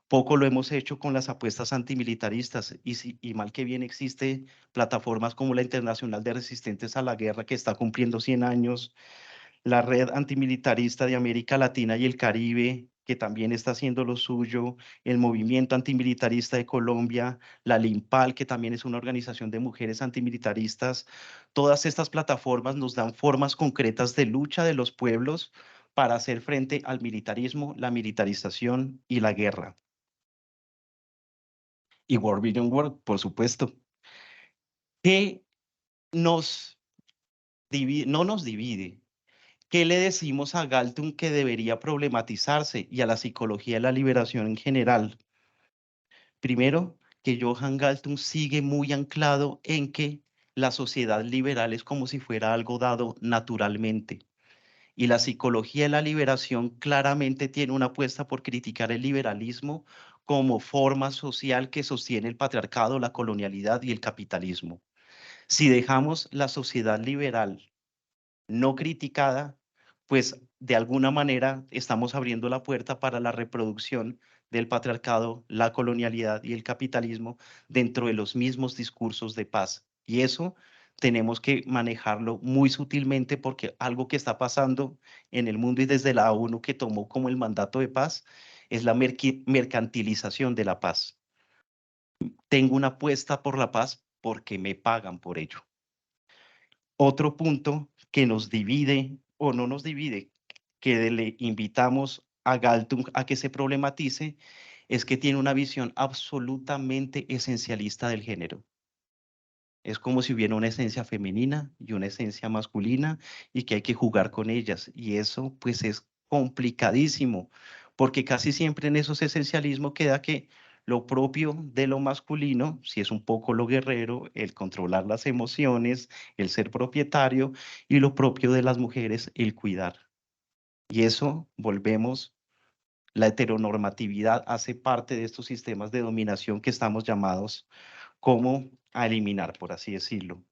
S6: poco lo hemos hecho con las apuestas antimilitaristas y mal que bien existe plataformas como la Internacional de Resistentes a la Guerra, que está cumpliendo 100 años, la Red Antimilitarista de América Latina y el Caribe, que también está haciendo lo suyo, el Movimiento Antimilitarista de Colombia, la LIMPAL, que también es una organización de mujeres antimilitaristas. Todas estas plataformas nos dan formas concretas de lucha de los pueblos para hacer frente al militarismo, la militarización y la guerra. Y World Vision World, por supuesto. ¿Qué no nos divide. ¿Qué le decimos a Galtung que debería problematizarse y a la psicología de la liberación en general? Primero, que Johann Galtung sigue muy anclado en que la sociedad liberal es como si fuera algo dado naturalmente. Y la psicología de la liberación claramente tiene una apuesta por criticar el liberalismo como forma social que sostiene el patriarcado, la colonialidad y el capitalismo. Si dejamos la sociedad liberal no criticada, pues de alguna manera estamos abriendo la puerta para la reproducción del patriarcado, la colonialidad y el capitalismo dentro de los mismos discursos de paz. Y eso tenemos que manejarlo muy sutilmente porque algo que está pasando en el mundo y desde la ONU que tomó como el mandato de paz es la mercantilización de la paz. Tengo una apuesta por la paz porque me pagan por ello. Otro punto que nos divide o no nos divide, que le invitamos a Galtung a que se problematice, es que tiene una visión absolutamente esencialista del género. Es como si hubiera una esencia femenina y una esencia masculina y que hay que jugar con ellas. Y eso pues es complicadísimo, porque casi siempre en esos esencialismos queda que lo propio de lo masculino, si es un poco lo guerrero, el controlar las emociones, el ser propietario, y lo propio de las mujeres, el cuidar. Y eso volvemos, la heteronormatividad hace parte de estos sistemas de dominación que estamos llamados como a eliminar, por así decirlo.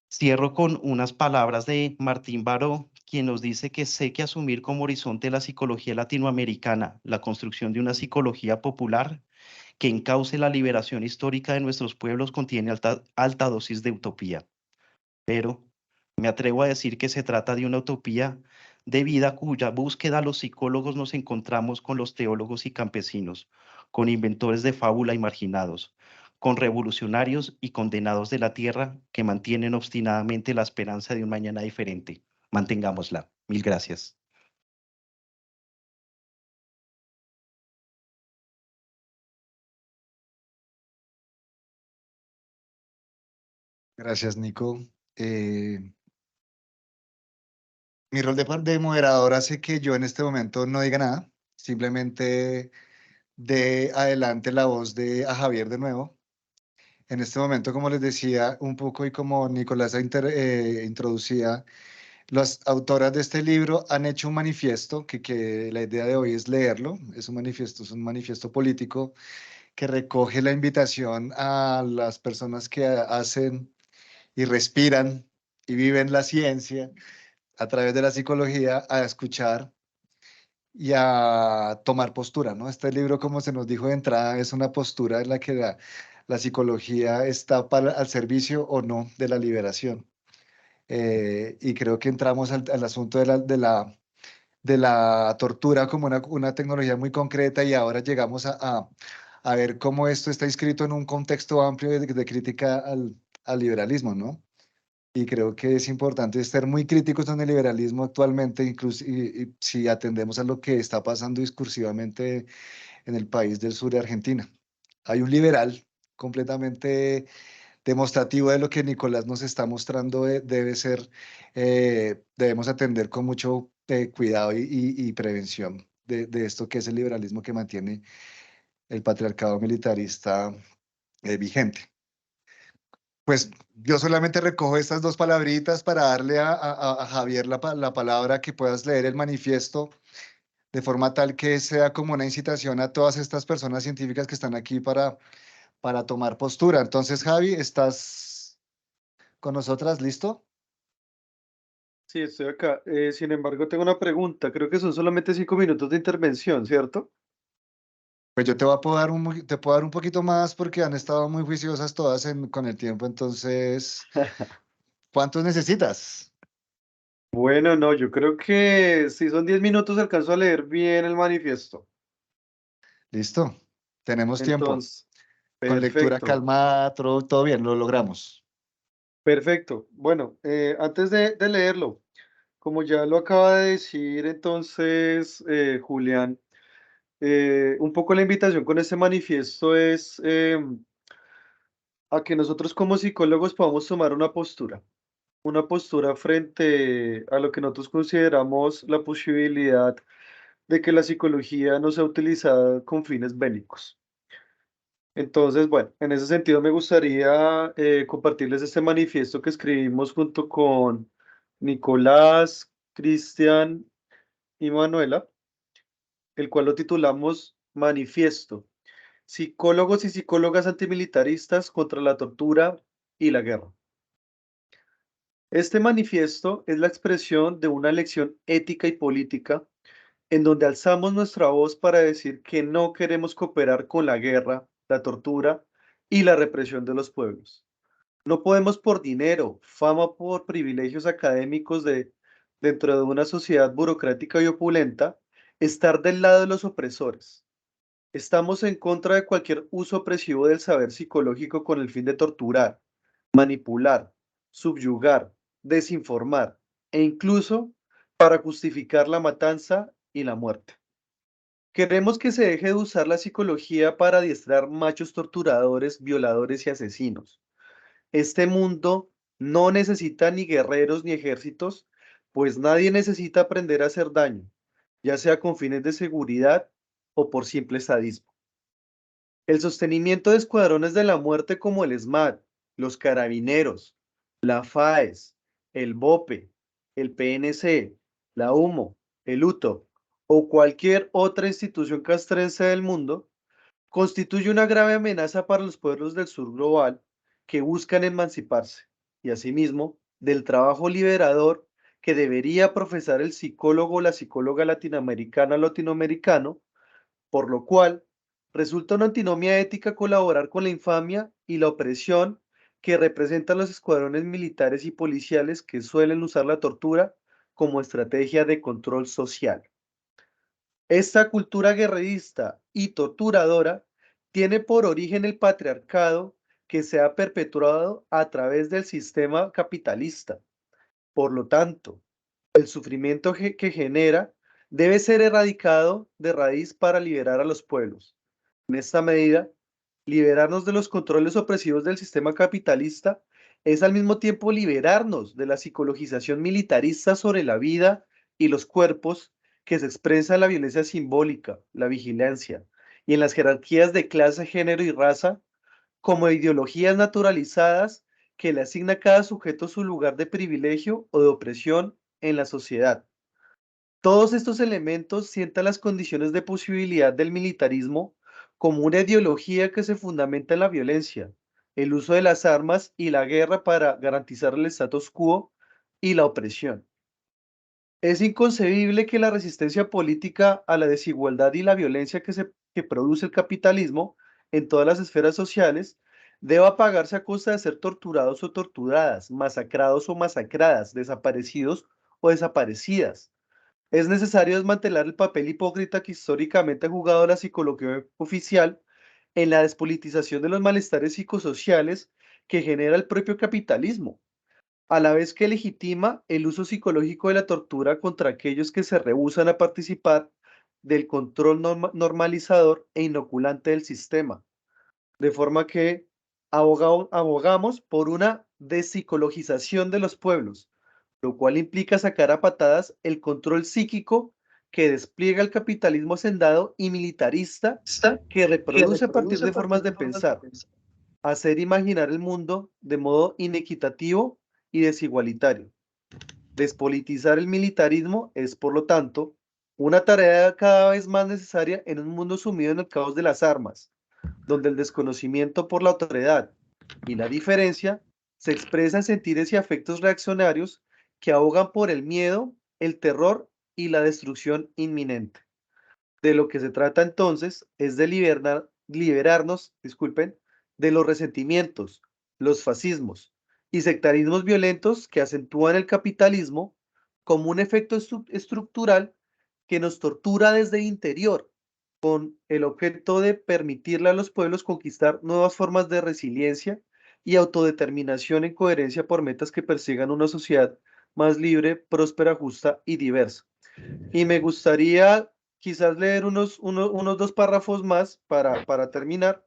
S6: Cierro con unas palabras de Martín Baró, quien nos dice que sé que asumir como horizonte la psicología latinoamericana, la construcción de una psicología popular que encauce la liberación histórica de nuestros pueblos contiene alta dosis de utopía. Pero me atrevo a decir que se trata de una utopía de vida cuya búsqueda los psicólogos nos encontramos con los teólogos y campesinos, con inventores de fábula y marginados, con revolucionarios y condenados de la tierra que mantienen obstinadamente la esperanza de un mañana diferente. Mantengámosla. Mil gracias.
S2: Gracias, Nico. Mi rol de moderador hace que yo en este momento no diga nada, simplemente de adelante la voz de a Javier de nuevo. En este momento, como les decía un poco y como Nicolás introducía, las autoras de este libro han hecho un manifiesto que la idea de hoy es leerlo. Es un manifiesto político que recoge la invitación a las personas que hacen y respiran y viven la ciencia a través de la psicología a escuchar y a tomar postura, ¿no? Este libro, como se nos dijo de entrada, es una postura en la que la psicología está al servicio o no de la liberación. Y creo que entramos al asunto de la tortura como una tecnología muy concreta y ahora llegamos a ver cómo esto está inscrito en un contexto amplio de crítica al liberalismo, ¿no? Y creo que es importante estar muy críticos con el liberalismo actualmente, incluso y si atendemos a lo que está pasando discursivamente en el país del sur de Argentina. Hay un liberal completamente demostrativo de lo que Nicolás nos está mostrando debe ser, debemos atender con mucho cuidado y prevención de esto que es el liberalismo que mantiene el patriarcado militarista vigente. Pues yo solamente recojo estas dos palabritas para darle a Javier la palabra que puedas leer el manifiesto de forma tal que sea como una incitación a todas estas personas científicas que están aquí para tomar postura. Entonces, Javi, ¿estás con nosotras? ¿Listo?
S4: Sí, estoy acá. Sin embargo, tengo una pregunta. Creo que son solamente 5 minutos de intervención, ¿cierto?
S2: Pues yo te voy a te puedo dar un poquito más porque han estado muy juiciosas todas con el tiempo. Entonces, ¿cuántos necesitas?
S4: Bueno, no, yo creo que si son 10 minutos alcanzo a leer bien el manifiesto.
S2: ¿Listo? Tenemos tiempo.
S4: Entonces,
S2: Con lectura
S4: perfecto,
S2: calmada, todo bien, lo logramos.
S4: perfecto. Bueno, antes de leerlo, como ya lo acaba de decir entonces Julián, un poco la invitación con este manifiesto es a que nosotros como psicólogos podamos tomar una postura frente a lo que nosotros consideramos la posibilidad de que la psicología no sea utilizada con fines bélicos. Entonces, bueno, en ese sentido me gustaría compartirles este manifiesto que escribimos junto con Nicolás, Cristian y Manuela, el cual lo titulamos Manifiesto, Psicólogos y Psicólogas Antimilitaristas contra la Tortura y la Guerra. Este manifiesto es la expresión de una lección ética y política en donde alzamos nuestra voz para decir que no queremos cooperar con la guerra, la tortura y la represión de los pueblos. No podemos por dinero, fama o por privilegios académicos dentro de una sociedad burocrática y opulenta, estar del lado de los opresores. Estamos en contra de cualquier uso opresivo del saber psicológico con el fin de torturar, manipular, subyugar, desinformar e incluso para justificar la matanza y la muerte. Queremos que se deje de usar la psicología para adiestrar machos torturadores, violadores y asesinos. Este mundo no necesita ni guerreros ni ejércitos, pues nadie necesita aprender a hacer daño, ya sea con fines de seguridad o por simple sadismo. El sostenimiento de escuadrones de la muerte como el SMAT, los carabineros, la FAES, el BOPE, el PNC, la UMO, el UTO o cualquier otra institución castrense del mundo, constituye una grave amenaza para los pueblos del sur global que buscan emanciparse y asimismo del trabajo liberador que debería profesar el psicólogo o la psicóloga latinoamericana o latinoamericano, por lo cual resulta una antinomia ética colaborar con la infamia y la opresión que representan los escuadrones militares y policiales que suelen usar la tortura como estrategia de control social. Esta cultura guerrerista y torturadora tiene por origen el patriarcado que se ha perpetuado a través del sistema capitalista. Por lo tanto, el sufrimiento que genera debe ser erradicado de raíz para liberar a los pueblos. En esta medida, liberarnos de los controles opresivos del sistema capitalista es al mismo tiempo liberarnos de la psicologización militarista sobre la vida y los cuerpos que se expresa en la violencia simbólica, la vigilancia y en las jerarquías de clase, género y raza como ideologías naturalizadas que le asigna a cada sujeto su lugar de privilegio o de opresión en la sociedad. Todos estos elementos sientan las condiciones de posibilidad del militarismo como una ideología que se fundamenta en la violencia, el uso de las armas y la guerra para garantizar el status quo y la opresión. Es inconcebible que la resistencia política a la desigualdad y la violencia que produce el capitalismo en todas las esferas sociales deba pagarse a costa de ser torturados o torturadas, masacrados o masacradas, desaparecidos o desaparecidas. Es necesario desmantelar el papel hipócrita que históricamente ha jugado la psicología oficial en la despolitización de los malestares psicosociales que genera el propio capitalismo, a la vez que legitima el uso psicológico de la tortura contra aquellos que se rehúsan a participar del control normalizador e inoculante del sistema, de forma que abogamos por una despsicologización de los pueblos, lo cual implica sacar a patadas el control psíquico que despliega el capitalismo hacendado y militarista que reproduce a partir de formas de pensar, hacer imaginar el mundo de modo inequitativo y desigualitario. Despolitizar el militarismo es, por lo tanto, una tarea cada vez más necesaria en un mundo sumido en el caos de las armas, donde el desconocimiento por la otredad y la diferencia se expresa en sentires y afectos reaccionarios que ahogan por el miedo, el terror y la destrucción inminente. De lo que se trata entonces es de liberarnos, de los resentimientos, los fascismos y sectarismos violentos que acentúan el capitalismo como un efecto estructural que nos tortura desde el interior, con el objeto de permitirle a los pueblos conquistar nuevas formas de resiliencia y autodeterminación en coherencia por metas que persigan una sociedad más libre, próspera, justa y diversa. Y me gustaría quizás leer unos 2 párrafos más para terminar,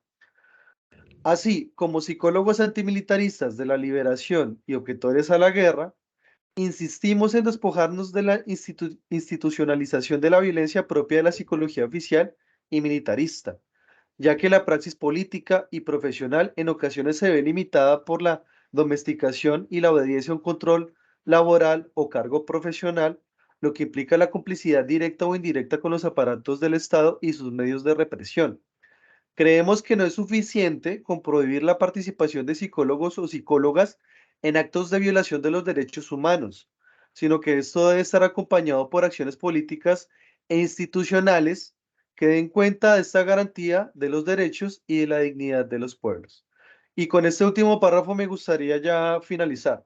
S4: Así como psicólogos antimilitaristas de la liberación y objetores a la guerra, insistimos en despojarnos de la institucionalización de la violencia propia de la psicología oficial y militarista, ya que la praxis política y profesional en ocasiones se ve limitada por la domesticación y la obediencia a un control laboral o cargo profesional, lo que implica la complicidad directa o indirecta con los aparatos del Estado y sus medios de represión. Creemos que no es suficiente con prohibir la participación de psicólogos o psicólogas en actos de violación de los derechos humanos, sino que esto debe estar acompañado por acciones políticas e institucionales que den cuenta de esta garantía de los derechos y de la dignidad de los pueblos. Y con este último párrafo me gustaría ya finalizar.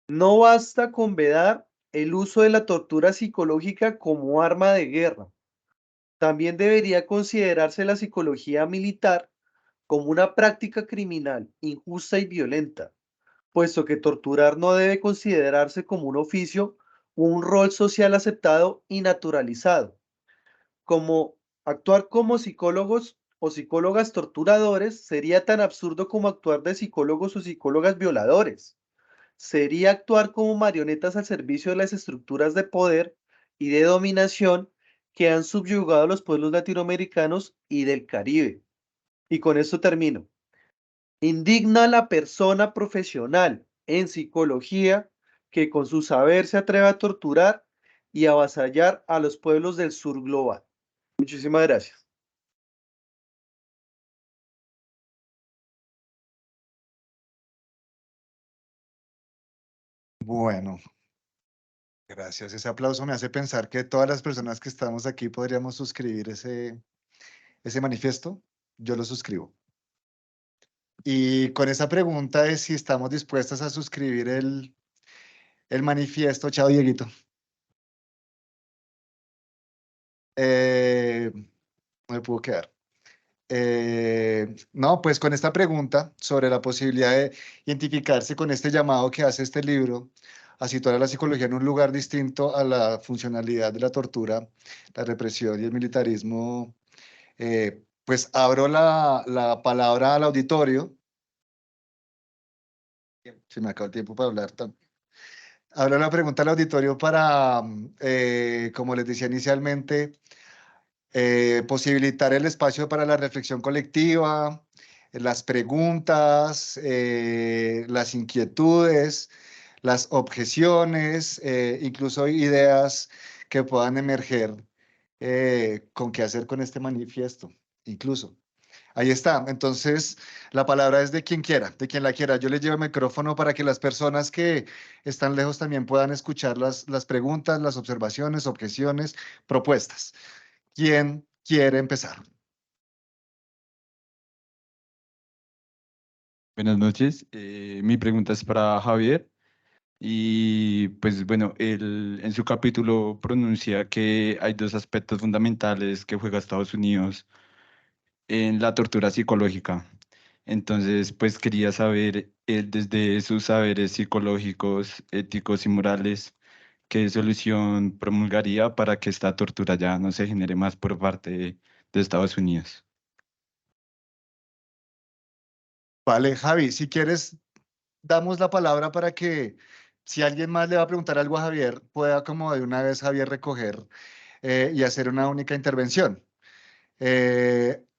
S4: No basta con vedar el uso de la tortura psicológica como arma de guerra. También debería considerarse la psicología militar como una práctica criminal injusta y violenta, puesto que torturar no debe considerarse como un oficio o un rol social aceptado y naturalizado. Como actuar como psicólogos o psicólogas torturadores sería tan absurdo como actuar de psicólogos o psicólogas violadores. Sería actuar como marionetas al servicio de las estructuras de poder y de dominación que han subyugado a los pueblos latinoamericanos y del Caribe. Y con esto termino. Indigna a la persona profesional en psicología que con su saber se atreve a torturar y avasallar a los pueblos del sur global. Muchísimas gracias.
S2: Bueno, gracias. Ese aplauso me hace pensar que todas las personas que estamos aquí podríamos suscribir ese manifiesto. Yo lo suscribo. Y con esa pregunta de si estamos dispuestas a suscribir el manifiesto, chao Dieguito. No me pudo quedar. No, pues con esta pregunta sobre la posibilidad de identificarse con este llamado que hace este libro a situar a la psicología en un lugar distinto a la funcionalidad de la tortura, la represión y el militarismo, pues abro la palabra al auditorio. Se me acabó el tiempo para hablar. Abro la pregunta al auditorio para, como les decía inicialmente, posibilitar el espacio para la reflexión colectiva, las preguntas, las inquietudes, las objeciones, incluso ideas que puedan emerger con qué hacer con este manifiesto, incluso. Ahí está. Entonces, la palabra es de quien quiera, de quien la quiera. Yo les llevo el micrófono para que las personas que están lejos también puedan escuchar las preguntas, las observaciones, objeciones, propuestas. ¿Quién quiere empezar?
S7: Buenas noches. Mi pregunta es para Javier. Y pues bueno, él en su capítulo pronuncia que hay dos aspectos fundamentales que juega Estados Unidos en la tortura psicológica. Entonces, pues quería saber, él desde sus saberes psicológicos, éticos y morales, qué solución promulgaría para que esta tortura ya no se genere más por parte de Estados Unidos.
S2: Vale, Javi, si quieres, damos la palabra para que si alguien más le va a preguntar algo a Javier, pueda como de una vez Javier recoger y hacer una única intervención.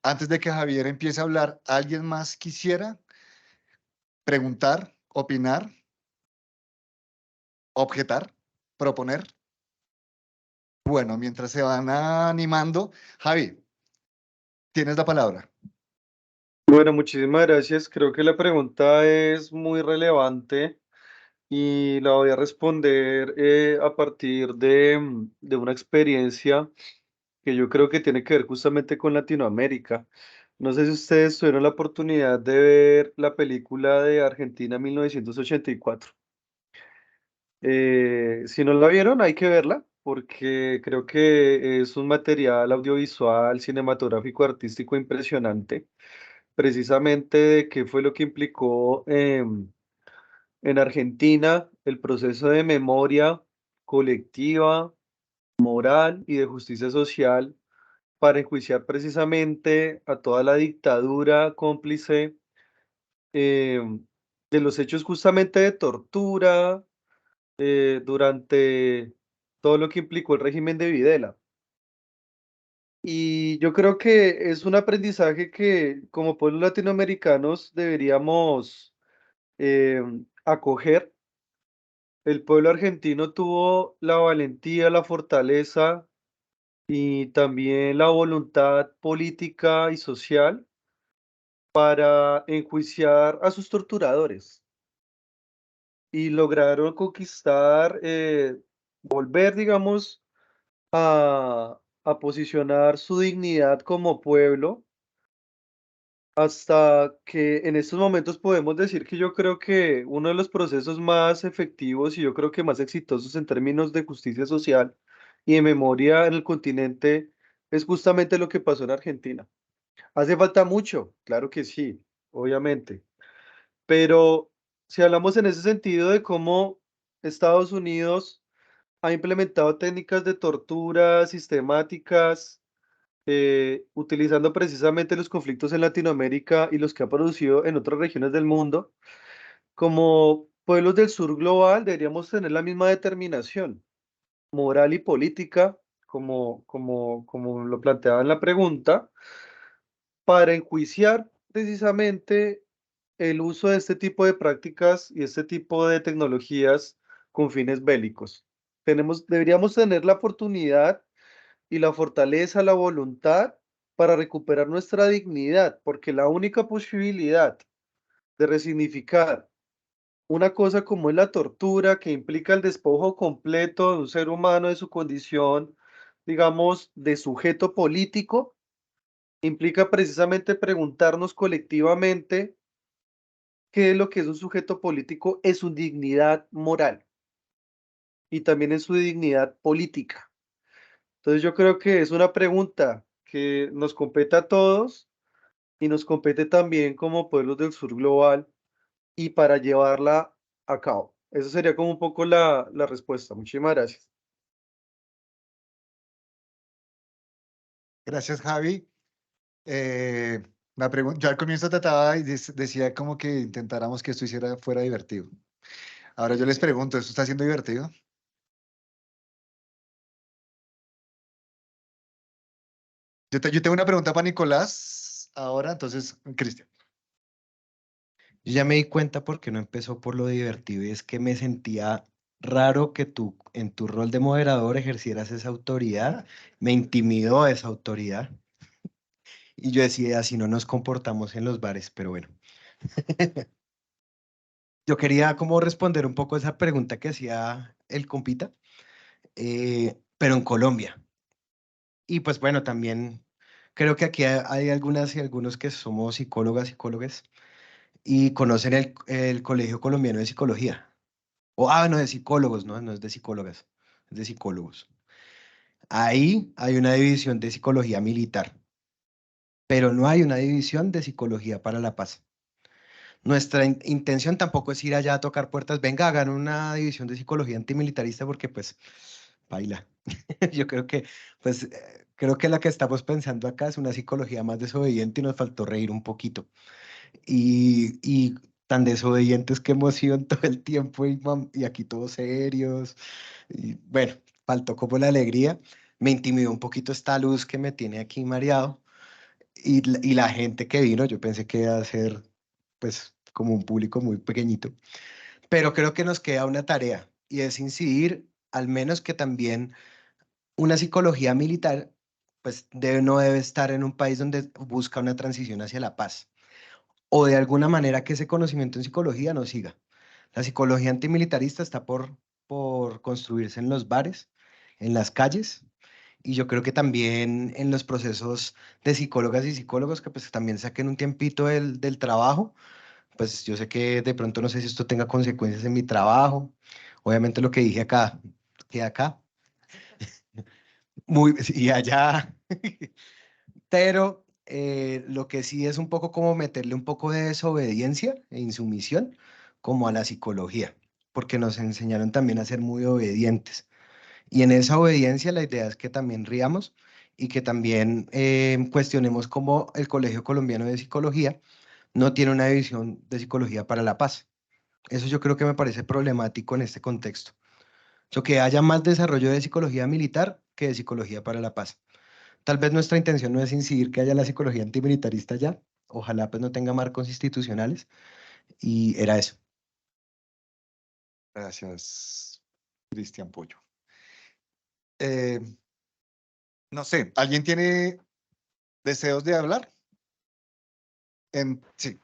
S2: Antes de que Javier empiece a hablar, ¿alguien más quisiera preguntar, opinar, objetar, proponer? Bueno, mientras se van animando, Javi, tienes la palabra.
S4: Bueno, muchísimas gracias. Creo que la pregunta es muy relevante y la voy a responder a partir de una experiencia que yo creo que tiene que ver justamente con Latinoamérica. No sé si ustedes tuvieron la oportunidad de ver la película de Argentina 1984. Si no la vieron, hay que verla porque creo que es un material audiovisual, cinematográfico, artístico impresionante, precisamente de qué fue lo que implicó en Argentina el proceso de memoria colectiva, moral y de justicia social para enjuiciar precisamente a toda la dictadura cómplice de los hechos justamente de tortura durante todo lo que implicó el régimen de Videla. Y yo creo que es un aprendizaje que como pueblos latinoamericanos deberíamos acoger. El pueblo argentino tuvo la valentía, la fortaleza y también la voluntad política y social para enjuiciar a sus torturadores y lograron conquistar, volver, digamos, a posicionar su dignidad como pueblo, hasta que en estos momentos podemos decir que yo creo que uno de los procesos más efectivos y yo creo que más exitosos en términos de justicia social y de memoria en el continente es justamente lo que pasó en Argentina. Hace falta mucho, claro que sí, obviamente, pero si hablamos en ese sentido de cómo Estados Unidos ha implementado técnicas de tortura sistemáticas, utilizando precisamente los conflictos en Latinoamérica y los que ha producido en otras regiones del mundo, como pueblos del sur global deberíamos tener la misma determinación moral y política, como lo planteaba en la pregunta, para enjuiciar precisamente el uso de este tipo de prácticas y este tipo de tecnologías con fines bélicos. Deberíamos tener la oportunidad y la fortaleza, la voluntad para recuperar nuestra dignidad, porque la única posibilidad de resignificar una cosa como es la tortura, que implica el despojo completo de un ser humano de su condición, digamos, de sujeto político, implica precisamente preguntarnos colectivamente qué es lo que es un sujeto político en su dignidad moral y también en su dignidad política. Entonces yo creo que es una pregunta que nos compete a todos y nos compete también como pueblos del sur global y para llevarla a cabo. Eso sería como un poco la respuesta. Muchísimas gracias.
S2: Gracias, Javi. Yo al comienzo trataba y decía como que intentáramos que esto fuera divertido. Ahora yo les pregunto, ¿esto está siendo divertido? Yo tengo una pregunta para Nicolás ahora, entonces, Cristian.
S3: Yo ya me di cuenta porque no empezó por lo divertido y es que me sentía raro que tú en tu rol de moderador ejercieras esa autoridad. Me intimidó esa autoridad y yo decía, así no nos comportamos en los bares, pero bueno. Yo quería como responder un poco esa pregunta que hacía el compita, pero en Colombia. Y pues bueno, también creo que aquí hay algunas y algunos que somos psicólogas, psicólogas y conocen el Colegio Colombiano de Psicología. No, de psicólogos, no, no es de psicólogas, es de psicólogos. Ahí hay una división de psicología militar, pero no hay una división de psicología para la paz. Nuestra intención tampoco es ir allá a tocar puertas, venga, hagan una división de psicología antimilitarista porque pues, baila. Yo creo que, pues, creo que la que estamos pensando acá es una psicología más desobediente y nos faltó reír un poquito. Y tan desobedientes que hemos sido en todo el tiempo y aquí todos serios. Y bueno, faltó como la alegría. Me intimidó un poquito esta luz que me tiene aquí mareado. Y la gente que vino, yo pensé que iba a ser pues como un público muy pequeñito. Pero creo que nos queda una tarea y es incidir al menos que también una psicología militar pues no debe estar en un país donde busca una transición hacia la paz o de alguna manera que ese conocimiento en psicología no siga. La psicología antimilitarista está por construirse en los bares, en las calles, y yo creo que también en los procesos de psicólogas y psicólogos que pues también saquen un tiempito del trabajo, pues yo sé que de pronto no sé si esto tenga consecuencias en mi trabajo, obviamente lo que dije acá, queda acá, y allá, pero lo que sí es un poco como meterle un poco de desobediencia e insumisión como a la psicología, porque nos enseñaron también a ser muy obedientes. Y en esa obediencia la idea es que también riamos y que también cuestionemos cómo el Colegio Colombiano de Psicología no tiene una división de psicología para la paz. Eso yo creo que me parece problemático en este contexto. So, que haya más desarrollo de psicología militar que de psicología para la paz. Tal vez nuestra intención no es incidir que haya la psicología antimilitarista ya, ojalá pues no tenga marcos institucionales, y era eso.
S2: Gracias, Cristian Pollo. No sé, ¿alguien tiene deseos de hablar? Sí.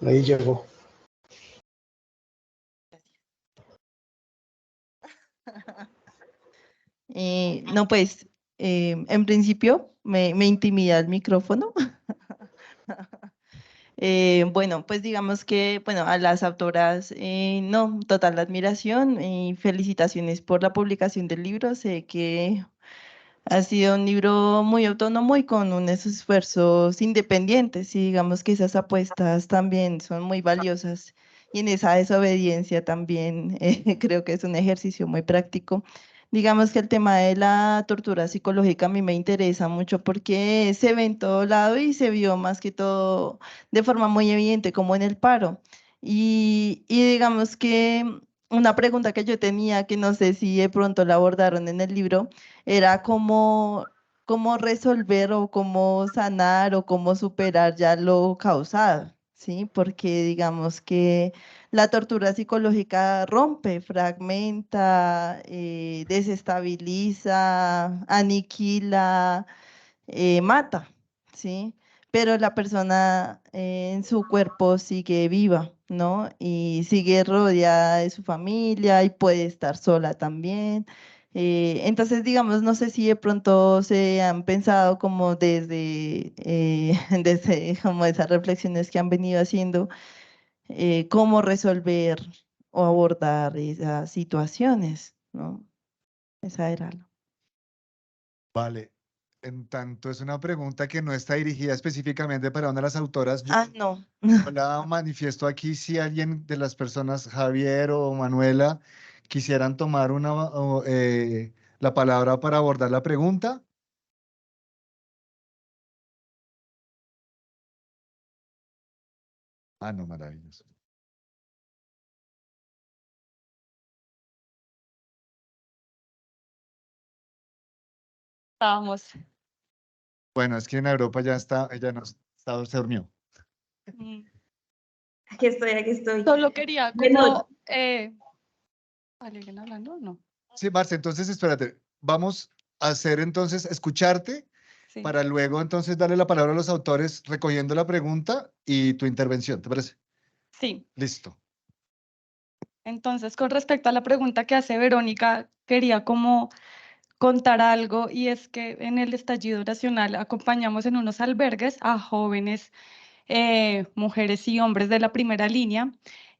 S8: Ahí llegó.
S9: No, pues, en principio me intimida el micrófono. Bueno, pues digamos que, bueno, a las autoras, no, total admiración y felicitaciones por la publicación del libro. Sé que ha sido un libro muy autónomo y con unos esfuerzos independientes, y digamos que esas apuestas también son muy valiosas. Y en esa desobediencia también creo que es un ejercicio muy práctico. Digamos que el tema de la tortura psicológica a mí me interesa mucho porque se ve en todo lado y se vio más que todo de forma muy evidente como en el paro. Y digamos que una pregunta que yo tenía, que no sé si de pronto la abordaron en el libro, era cómo resolver o cómo sanar o cómo superar ya lo causado, ¿sí? Porque digamos que la tortura psicológica rompe, fragmenta, desestabiliza, aniquila, mata, ¿sí? Pero la persona en su cuerpo sigue viva, ¿no? Y sigue rodeada de su familia y puede estar sola también. Entonces, digamos, no sé si de pronto se han pensado como desde como esas reflexiones que han venido haciendo, cómo resolver o abordar esas situaciones, ¿no? Esa era la...
S2: Vale. En tanto, es una pregunta que no está dirigida específicamente para una de las autoras. Yo
S9: no.
S2: la manifiesto aquí si alguien de las personas, Javier o Manuela, quisieran tomar la palabra para abordar la pregunta. Ah, no, maravilloso.
S10: Estábamos.
S2: Bueno, es que en Europa ya está, ella no está, se durmió.
S5: Aquí estoy.
S10: Solo quería como... ¿Alguien hablando? No.
S2: Sí, Marce, entonces espérate. Vamos a hacer entonces, escucharte,
S10: Sí.
S2: para luego entonces darle la palabra a los autores recogiendo la pregunta y tu intervención, ¿te parece?
S10: Sí.
S2: Listo.
S10: Entonces, con respecto a la pregunta que hace Verónica, quería como contar algo, y es que en el estallido nacional acompañamos en unos albergues a jóvenes, mujeres y hombres de la primera línea,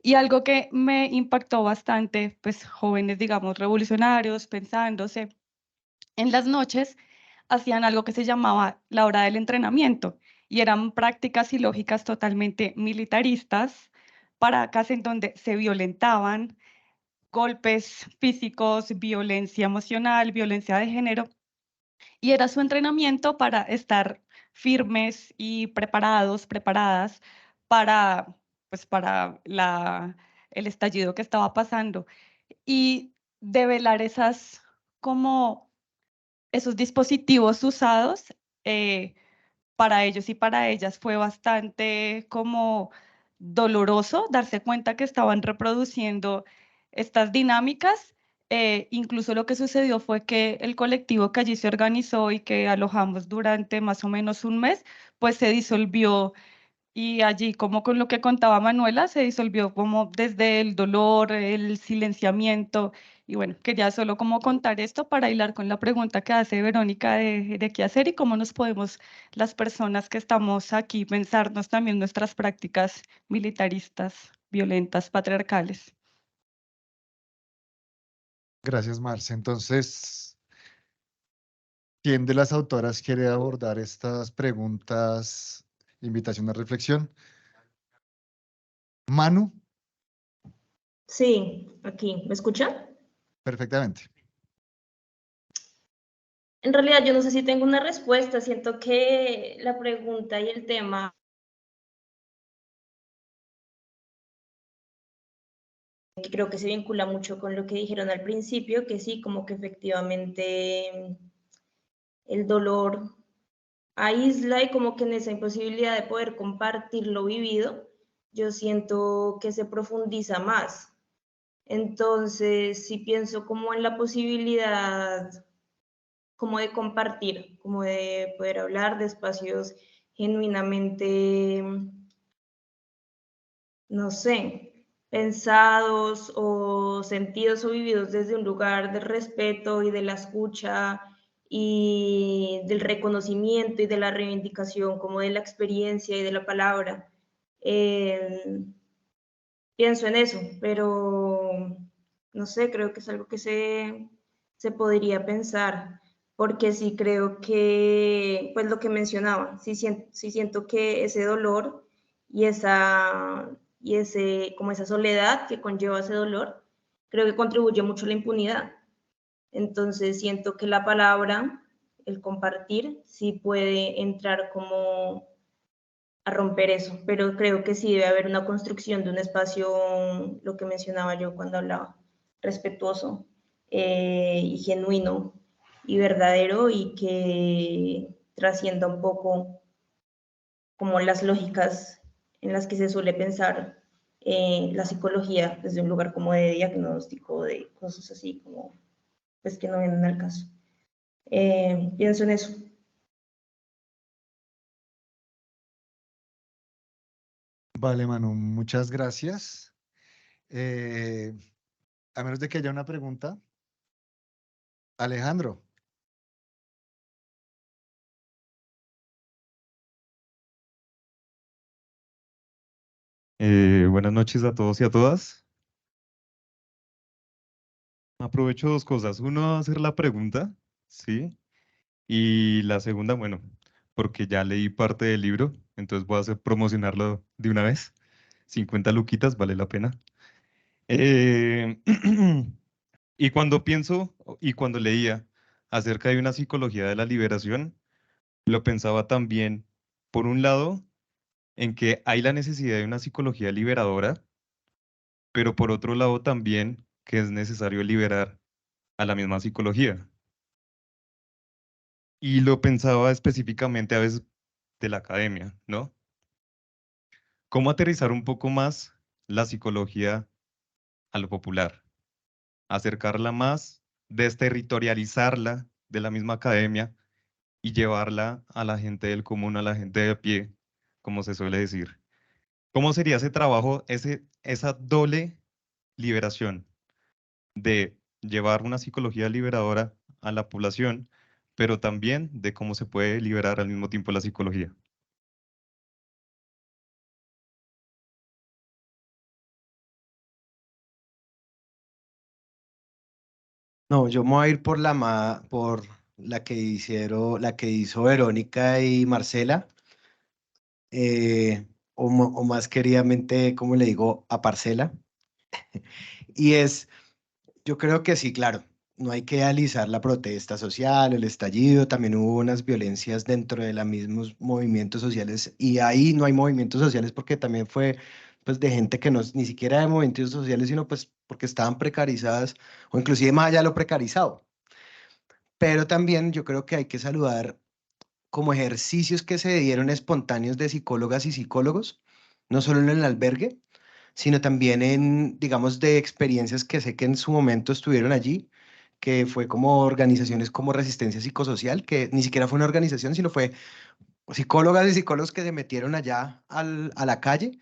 S10: y algo que me impactó bastante, pues jóvenes, digamos, revolucionarios, pensándose, en las noches hacían algo que se llamaba la hora del entrenamiento, y eran prácticas y lógicas totalmente militaristas, paracas en donde se violentaban, golpes físicos, violencia emocional, violencia de género, y era su entrenamiento para estar firmes y preparados, preparadas para, pues, para el estallido que estaba pasando, y develar como esos dispositivos usados para ellos y para ellas fue bastante como doloroso darse cuenta que estaban reproduciendo estas dinámicas. Incluso lo que sucedió fue que el colectivo que allí se organizó y que alojamos durante más o menos un mes, pues se disolvió, y allí, como con lo que contaba Manuela, se disolvió como desde el dolor, el silenciamiento. Y bueno, quería solo como contar esto para hilar con la pregunta que hace Verónica de qué hacer y cómo nos podemos, las personas que estamos aquí, pensarnos también nuestras prácticas militaristas, violentas, patriarcales.
S2: Gracias, Marce. Entonces, ¿quién de las autoras quiere abordar estas preguntas? Invitación a reflexión. Manu.
S5: Sí, aquí. ¿Me escucha?
S2: Perfectamente.
S5: En realidad yo no sé si tengo una respuesta, siento que la pregunta y el tema que creo que se vincula mucho con lo que dijeron al principio, que sí, como que efectivamente el dolor aísla y como que en esa imposibilidad de poder compartir lo vivido, yo siento que se profundiza más. Entonces, sí pienso como en la posibilidad como de compartir, como de poder hablar de espacios genuinamente, no sé, pensados o sentidos o vividos desde un lugar de respeto y de la escucha y del reconocimiento y de la reivindicación, como de la experiencia y de la palabra. Pienso en eso, pero no sé, creo que es algo que se podría pensar, porque sí creo que, pues lo que mencionaba, sí siento que ese dolor y como esa soledad que conlleva ese dolor, creo que contribuye mucho a la impunidad. Entonces siento que la palabra, el compartir, sí puede entrar como a romper eso, pero creo que sí debe haber una construcción de un espacio, lo que mencionaba yo cuando hablaba, respetuoso y genuino y verdadero y que trascienda un poco como las lógicas en las que se suele pensar la psicología desde un lugar como de diagnóstico, de cosas así como pues que no vienen al caso. Pienso en eso.
S2: Vale, Manu, muchas gracias. A menos de que haya una pregunta. Alejandro.
S11: Buenas noches a todos y a todas. Aprovecho dos cosas. Uno, hacer la pregunta, ¿sí? Y la segunda, bueno, porque ya leí parte del libro, entonces voy a hacer promocionarlo de una vez. 50 luquitas, vale la pena. Eh, y cuando pienso y cuando leía acerca de una psicología de la liberación, lo pensaba también, por un lado, en que hay la necesidad de una psicología liberadora, pero por otro lado también que es necesario liberar a la misma psicología. Y lo pensaba específicamente a veces de la academia, ¿no? ¿Cómo aterrizar un poco más la psicología a lo popular? Acercarla más, desterritorializarla de la misma academia y llevarla a la gente del común, a la gente de a pie, como se suele decir. ¿Cómo sería ese trabajo, esa doble liberación de llevar una psicología liberadora a la población, pero también de cómo se puede liberar al mismo tiempo la psicología?
S3: No, yo me voy a ir por por la que hizo Verónica y Marcela, o más queridamente, como le digo, a Parcela. Y yo creo que sí, claro, no hay que alisar la protesta social, el estallido, también hubo unas violencias dentro de los mismos movimientos sociales, y ahí no hay movimientos sociales porque también fue pues de gente que no, ni siquiera de movimientos sociales, sino pues porque estaban precarizadas, o inclusive más allá de lo precarizado. Pero también yo creo que hay que saludar como ejercicios que se dieron espontáneos de psicólogas y psicólogos, no solo en el albergue, sino también en, digamos, de experiencias que sé que en su momento estuvieron allí, que fue como organizaciones como Resistencia Psicosocial, que ni siquiera fue una organización, sino fue psicólogas y psicólogos que se metieron allá a la calle,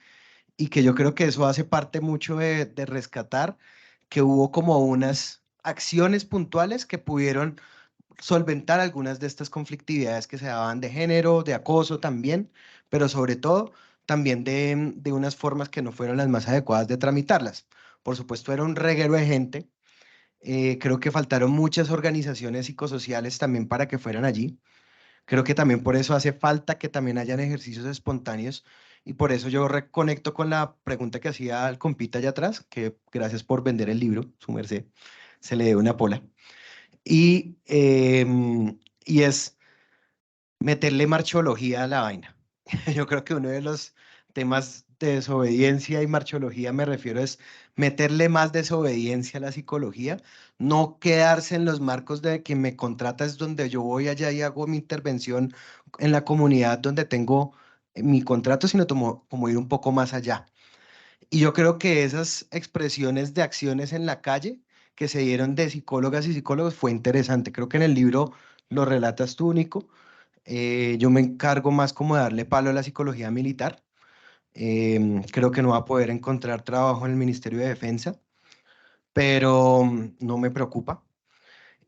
S3: y que yo creo que eso hace parte mucho de rescatar que hubo como unas acciones puntuales que pudieron solventar algunas de estas conflictividades que se daban de género, de acoso también, pero sobre todo también de unas formas que no fueron las más adecuadas de tramitarlas. Por supuesto, era un reguero de gente. Creo que faltaron muchas organizaciones psicosociales también para que fueran allí. Creo que también por eso hace falta que también hayan ejercicios espontáneos, y por eso yo reconecto con la pregunta que hacía el compita allá atrás, que gracias por vender el libro, su merced, se le dé una pola. Y y es meterle marchología a la vaina. Yo creo que uno de los temas de desobediencia y marchología, me refiero, es meterle más desobediencia a la psicología, no quedarse en los marcos de que me contrata es donde yo voy allá y hago mi intervención en la comunidad donde tengo mi contrato, sino como ir un poco más allá. Y yo creo que esas expresiones de acciones en la calle que se dieron de psicólogas y psicólogos fue interesante. Creo que en el libro lo relatas tú, Nico. Yo me encargo más como de darle palo a la psicología militar. Creo que no va a poder encontrar trabajo en el Ministerio de Defensa, pero no me preocupa.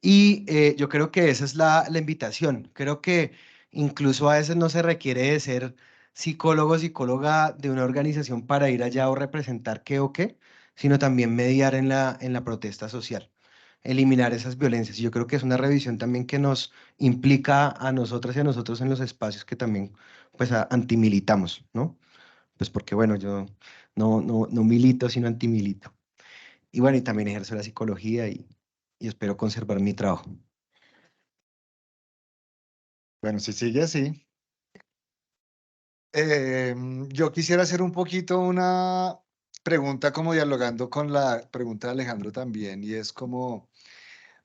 S3: Y yo creo que esa es la invitación. Creo que incluso a veces no se requiere de ser psicólogo o psicóloga de una organización para ir allá o representar qué o qué, sino también mediar en la protesta social, eliminar esas violencias. Y yo creo que es una revisión también que nos implica a nosotras y a nosotros en los espacios que también pues antimilitamos, ¿no? Pues porque bueno, yo no milito, sino antimilito. Y bueno, y también ejerzo la psicología y espero conservar mi trabajo.
S2: Bueno, si sigue así. Yo quisiera hacer un poquito una pregunta como dialogando con la pregunta de Alejandro también, y es como,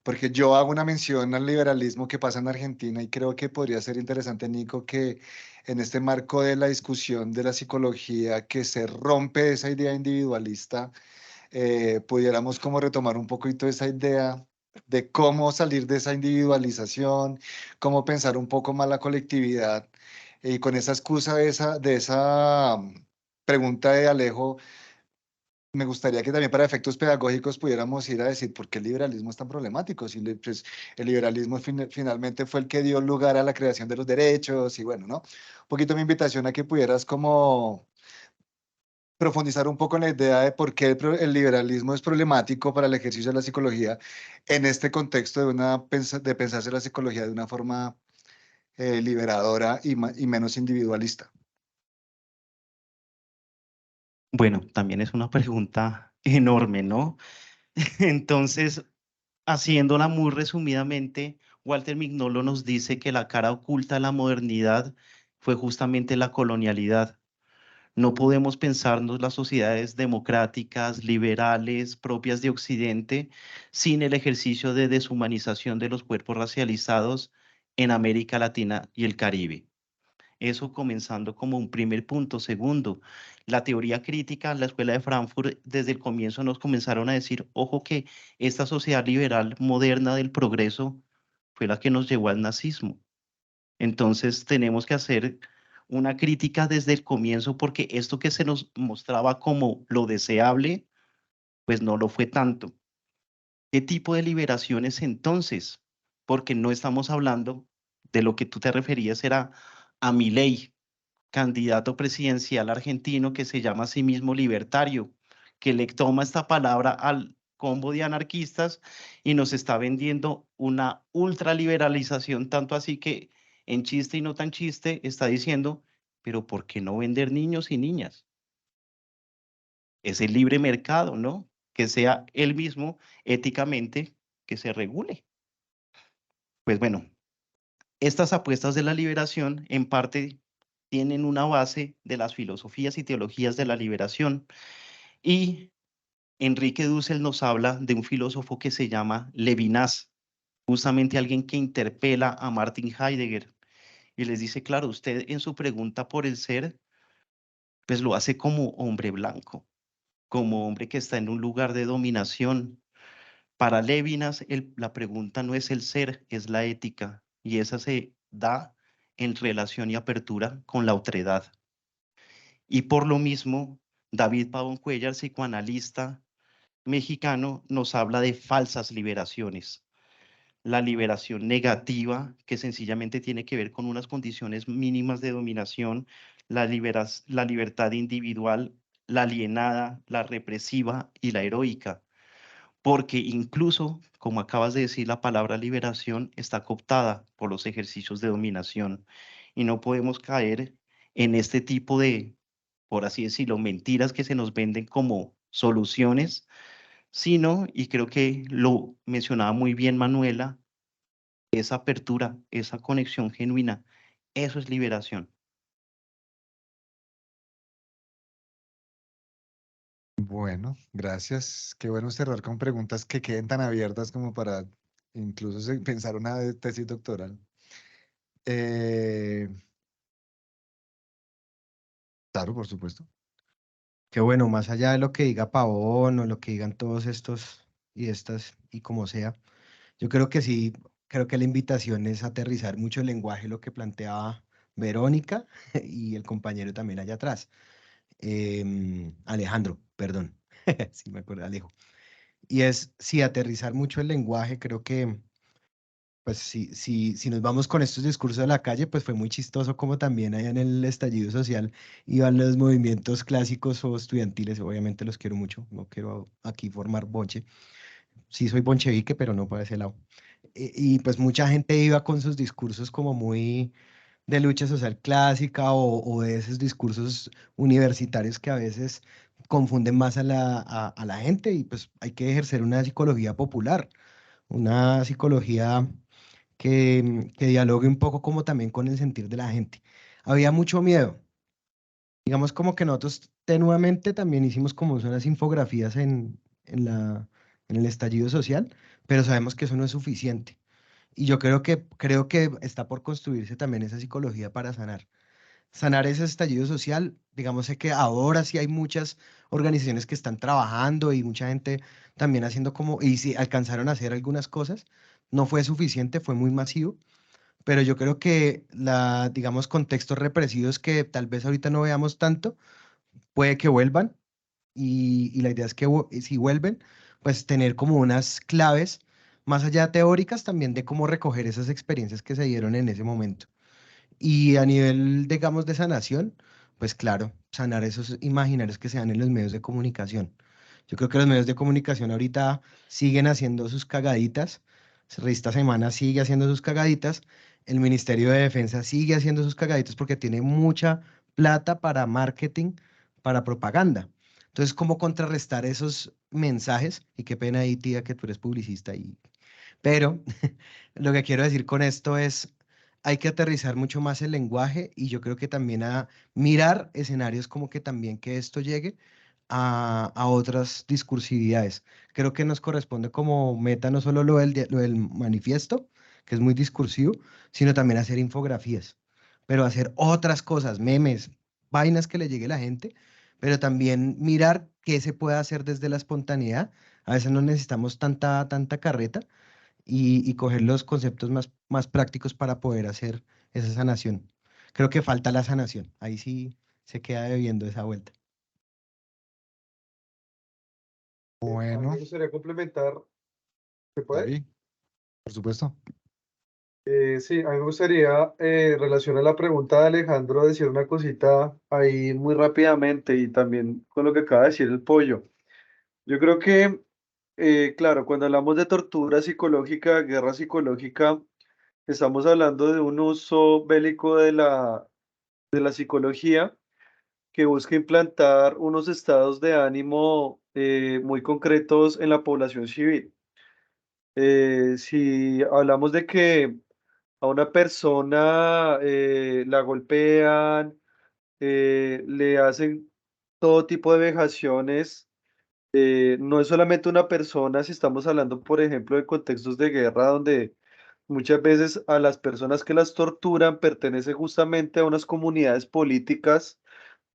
S2: porque yo hago una mención al liberalismo que pasa en Argentina y creo que podría ser interesante, Nico, que en este marco de la discusión de la psicología, que se rompe esa idea individualista, pudiéramos como retomar un poquito esa idea de cómo salir de esa individualización, cómo pensar un poco más la colectividad. Y con esa excusa de esa pregunta de Alejo, me gustaría que también para efectos pedagógicos pudiéramos ir a decir por qué el liberalismo es tan problemático. Si pues, el liberalismo finalmente fue el que dio lugar a la creación de los derechos y bueno, ¿no? Un poquito mi invitación a que pudieras como profundizar un poco en la idea de por qué el liberalismo es problemático para el ejercicio de la psicología en este contexto de pensarse la psicología de una forma liberadora y menos individualista.
S6: Bueno, también es una pregunta enorme, ¿no? Entonces, haciéndola muy resumidamente, Walter Mignolo nos dice que la cara oculta de la modernidad fue justamente la colonialidad. No podemos pensarnos las sociedades democráticas, liberales, propias de Occidente, sin el ejercicio de deshumanización de los cuerpos racializados en América Latina y el Caribe. Eso comenzando como un primer punto. Segundo, la teoría crítica, la Escuela de Frankfurt, desde el comienzo nos comenzaron a decir, ojo que esta sociedad liberal moderna del progreso fue la que nos llevó al nazismo. Entonces tenemos que hacer una crítica desde el comienzo porque esto que se nos mostraba como lo deseable, pues no lo fue tanto. ¿Qué tipo de liberaciones entonces? Porque no estamos hablando de lo que tú te referías, era a Milei, candidato presidencial argentino que se llama a sí mismo libertario, que le toma esta palabra al combo de anarquistas y nos está vendiendo una ultraliberalización, tanto así que en chiste y no tan chiste está diciendo, pero ¿por qué no vender niños y niñas? Es el libre mercado, ¿no? Que sea él mismo éticamente que se regule. Pues bueno, estas apuestas de la liberación en parte tienen una base de las filosofías y teologías de la liberación. Y Enrique Dussel nos habla de un filósofo que se llama Levinas, justamente alguien que interpela a Martin Heidegger y les dice, claro, usted en su pregunta por el ser, pues lo hace como hombre blanco, como hombre que está en un lugar de dominación. Para Levinas, la pregunta no es el ser, es la ética, y esa se da en relación y apertura con la otredad. Y por lo mismo, David Pavón Cuéllar, psicoanalista mexicano, nos habla de falsas liberaciones. La liberación negativa, que sencillamente tiene que ver con unas condiciones mínimas de dominación, la libertad individual, la alienada, la represiva y la heroica. Porque incluso, como acabas de decir, la palabra liberación está cooptada por los ejercicios de dominación y no podemos caer en este tipo de, por así decirlo, mentiras que se nos venden como soluciones, sino, y creo que lo mencionaba muy bien Manuela, esa apertura, esa conexión genuina, eso es liberación.
S2: Bueno, gracias. Qué bueno cerrar con preguntas que queden tan abiertas como para incluso pensar una tesis doctoral. Claro, por supuesto.
S3: Que bueno, más allá de lo que diga Pavón o lo que digan todos estos y estas y como sea, yo creo que sí, creo que la invitación es aterrizar mucho el lenguaje, lo que planteaba Verónica y el compañero también allá atrás. Alejandro, perdón, sí me acuerdo, Alejo. Y es, sí, aterrizar mucho el lenguaje, creo que, pues si nos vamos con estos discursos a la calle, pues fue muy chistoso como también allá en el estallido social iban los movimientos clásicos o estudiantiles, obviamente los quiero mucho, no quiero aquí formar bonche, sí soy bonchevique, pero no para ese lado. Y pues mucha gente iba con sus discursos como muy de lucha social clásica o de esos discursos universitarios que a veces confunden más a a la gente y pues hay que ejercer una psicología popular, una psicología que dialogue un poco como también con el sentir de la gente. Había mucho miedo. Digamos como que nosotros tenuamente también hicimos como unas infografías en el estallido social, pero sabemos que eso no es suficiente. Y yo creo que está por construirse también esa psicología para sanar ese estallido social. Digamos sé que ahora sí hay muchas organizaciones que están trabajando y mucha gente también haciendo como, y sí alcanzaron a hacer algunas cosas. No fue suficiente, fue muy masivo, pero yo creo que digamos, contextos represivos que tal vez ahorita no veamos tanto, puede que vuelvan y la idea es que si vuelven, pues tener como unas claves más allá teóricas también de cómo recoger esas experiencias que se dieron en ese momento. Y a nivel, digamos, de sanación, pues claro, sanar esos imaginarios que se dan en los medios de comunicación. Yo creo que los medios de comunicación ahorita siguen haciendo sus cagaditas. Esta semana sigue haciendo sus cagaditas. El Ministerio de Defensa sigue haciendo sus cagaditas porque tiene mucha plata para marketing, para propaganda. Entonces, ¿cómo contrarrestar esos mensajes? Y qué pena ahí, tía, que tú eres publicista y pero lo que quiero decir con esto es, hay que aterrizar mucho más el lenguaje y yo creo que también a mirar escenarios como que también que esto llegue a otras discursividades. Creo que nos corresponde como meta no solo lo del manifiesto, que es muy discursivo, sino también hacer infografías, pero hacer otras cosas, memes, vainas que le llegue a la gente, pero también mirar qué se puede hacer desde la espontaneidad. A veces no necesitamos tanta carreta y coger los conceptos más prácticos para poder hacer esa sanación. Creo que falta la sanación. Ahí sí se queda debiendo esa vuelta.
S4: A mí
S2: Bueno,
S4: me gustaría complementar, ¿se puede?
S2: David, por supuesto.
S4: Sí, a mí me gustaría, en relación a la pregunta de Alejandro, decir una cosita ahí muy rápidamente y también con lo que acaba de decir el pollo. Yo creo que, claro, cuando hablamos de tortura psicológica, guerra psicológica, estamos hablando de un uso bélico de la psicología que busca implantar unos estados de ánimo muy concretos en la población civil. Si hablamos de que a una persona la golpean, le hacen todo tipo de vejaciones, no es solamente una persona, si estamos hablando, por ejemplo, de contextos de guerra donde muchas veces a las personas que las torturan pertenecen justamente a unas comunidades políticas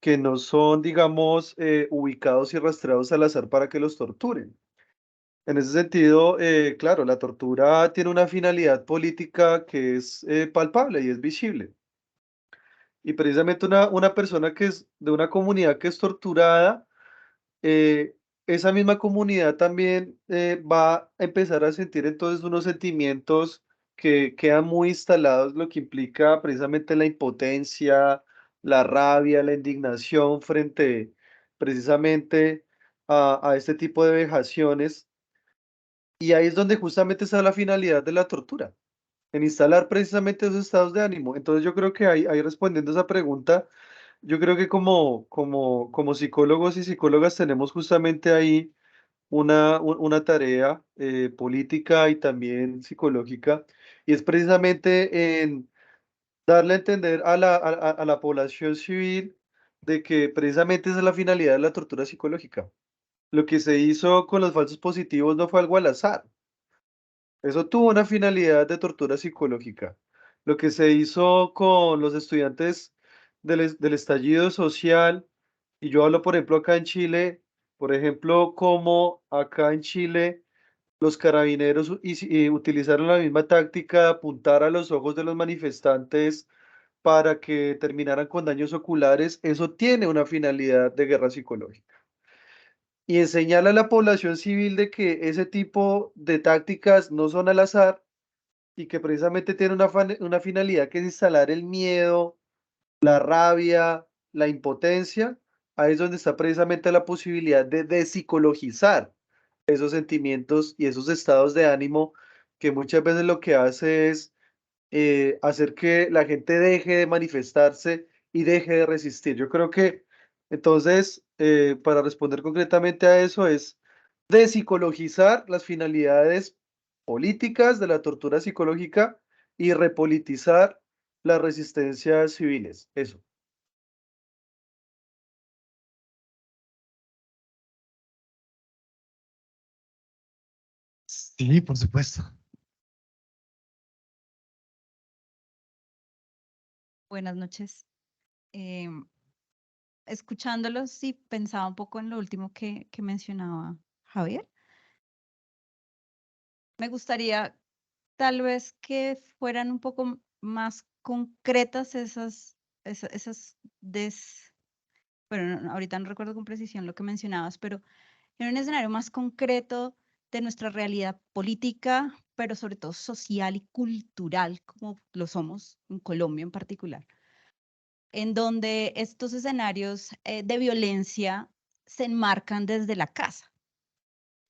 S4: que no son, digamos, ubicados y rastreados al azar para que los torturen. En ese sentido, claro, la tortura tiene una finalidad política que es palpable y es visible. Y precisamente una persona que es de una comunidad que es torturada, eh, esa misma comunidad también va a empezar a sentir entonces unos sentimientos que quedan muy instalados, lo que implica precisamente la impotencia, la rabia, la indignación frente precisamente a este tipo de vejaciones. Y ahí es donde justamente está la finalidad de la tortura, en instalar precisamente esos estados de ánimo. Entonces yo creo que ahí respondiendo a esa pregunta, yo creo que como psicólogos y psicólogas tenemos justamente ahí una tarea política y también psicológica, y es precisamente en darle a entender a la población civil de que precisamente esa es la finalidad de la tortura psicológica. Lo que se hizo con los falsos positivos no fue algo al azar. Eso tuvo una finalidad de tortura psicológica. Lo que se hizo con los estudiantes del estallido social, y yo hablo, por ejemplo, acá en Chile, por ejemplo, como acá en Chile los carabineros utilizaron la misma táctica de apuntar a los ojos de los manifestantes para que terminaran con daños oculares. Eso tiene una finalidad de guerra psicológica. Y enseñarle a la población civil de que ese tipo de tácticas no son al azar y que precisamente tienen una finalidad, que es instalar el miedo, la rabia, la impotencia. Ahí es donde está precisamente la posibilidad de despsicologizar esos sentimientos y esos estados de ánimo, que muchas veces lo que hace es hacer que la gente deje de manifestarse y deje de resistir. Yo creo que entonces, para responder concretamente a eso, es despsicologizar las finalidades políticas de la tortura psicológica y repolitizar las resistencias civiles. Eso.
S11: Sí, por supuesto.
S12: Buenas noches. Escuchándolos, sí, pensaba un poco en lo último que mencionaba Javier. Me gustaría tal vez que fueran un poco más concretas bueno, ahorita no recuerdo con precisión lo que mencionabas, pero en un escenario más concreto de nuestra realidad política, pero sobre todo social y cultural, como lo somos en Colombia en particular, en donde estos escenarios de violencia se enmarcan desde la casa.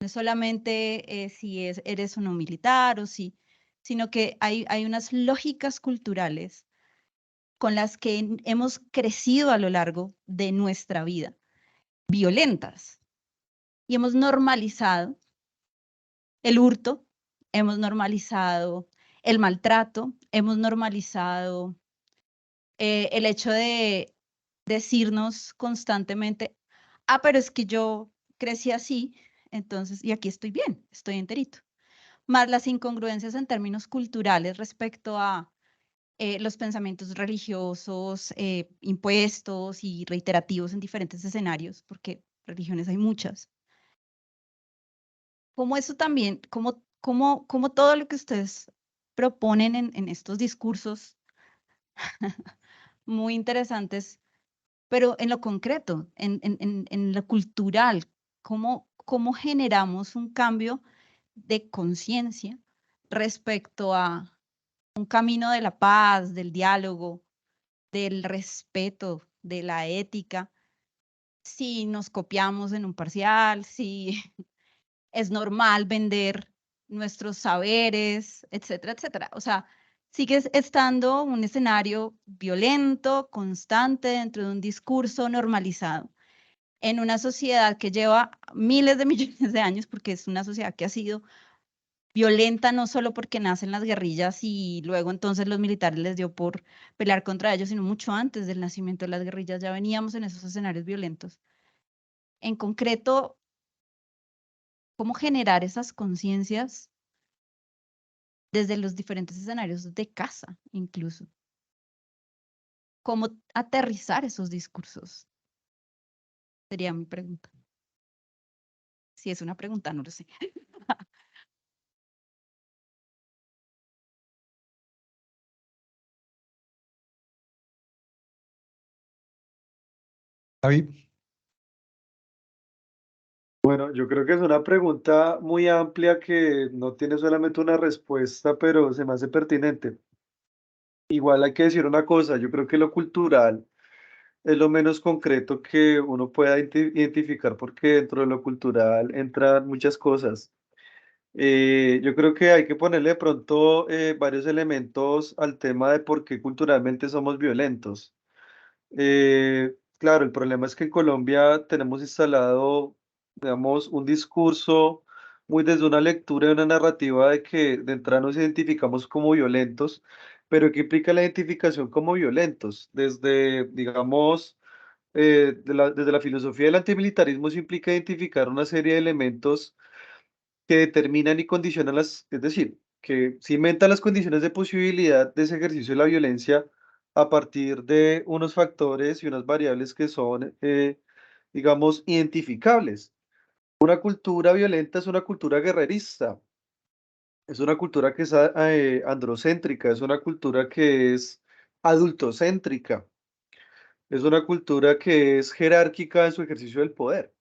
S12: No solamente si eres o no militar sino que hay unas lógicas culturales con las que hemos crecido a lo largo de nuestra vida, violentas, y hemos normalizado el hurto, hemos normalizado el maltrato, hemos normalizado el hecho de decirnos constantemente, pero es que yo crecí así, entonces, y aquí estoy bien, estoy enterito. Más las incongruencias en términos culturales respecto a los pensamientos religiosos impuestos y reiterativos en diferentes escenarios, porque religiones hay muchas. Como eso también, como todo lo que ustedes proponen en estos discursos muy interesantes, pero en lo concreto, en lo cultural, cómo generamos un cambio de conciencia respecto a un camino de la paz, del diálogo, del respeto, de la ética, si nos copiamos en un parcial, si es normal vender nuestros saberes, etcétera, etcétera. O sea, sigue estando un escenario violento, constante, dentro de un discurso normalizado, en una sociedad que lleva miles de millones de años, porque es una sociedad que ha sido violenta no solo porque nacen las guerrillas y luego entonces los militares les dio por pelear contra ellos, sino mucho antes del nacimiento de las guerrillas ya veníamos en esos escenarios violentos. En concreto, ¿cómo generar esas conciencias desde los diferentes escenarios de casa, incluso? ¿Cómo aterrizar esos discursos? Sería mi pregunta. Si es una pregunta, no lo sé.
S11: Javi,
S4: Bueno, yo creo que es una pregunta muy amplia que no tiene solamente una respuesta, pero se me hace pertinente. Igual hay que decir una cosa, yo creo que lo cultural es lo menos concreto que uno pueda identificar, porque dentro de lo cultural entran muchas cosas. Yo creo que hay que ponerle de pronto varios elementos al tema de por qué culturalmente somos violentos. Claro, el problema es que en Colombia tenemos instalado digamos, un discurso muy desde una lectura y una narrativa de que de entrada nos identificamos como violentos, pero ¿qué implica la identificación como violentos? Desde, digamos, desde la filosofía del antimilitarismo se implica identificar una serie de elementos que determinan y condicionan es decir, que cimentan las condiciones de posibilidad de ese ejercicio de la violencia a partir de unos factores y unas variables que son, digamos, identificables. Una cultura violenta es una cultura guerrerista, es una cultura que es androcéntrica, es una cultura que es adultocéntrica, es una cultura que es jerárquica en su ejercicio del poder.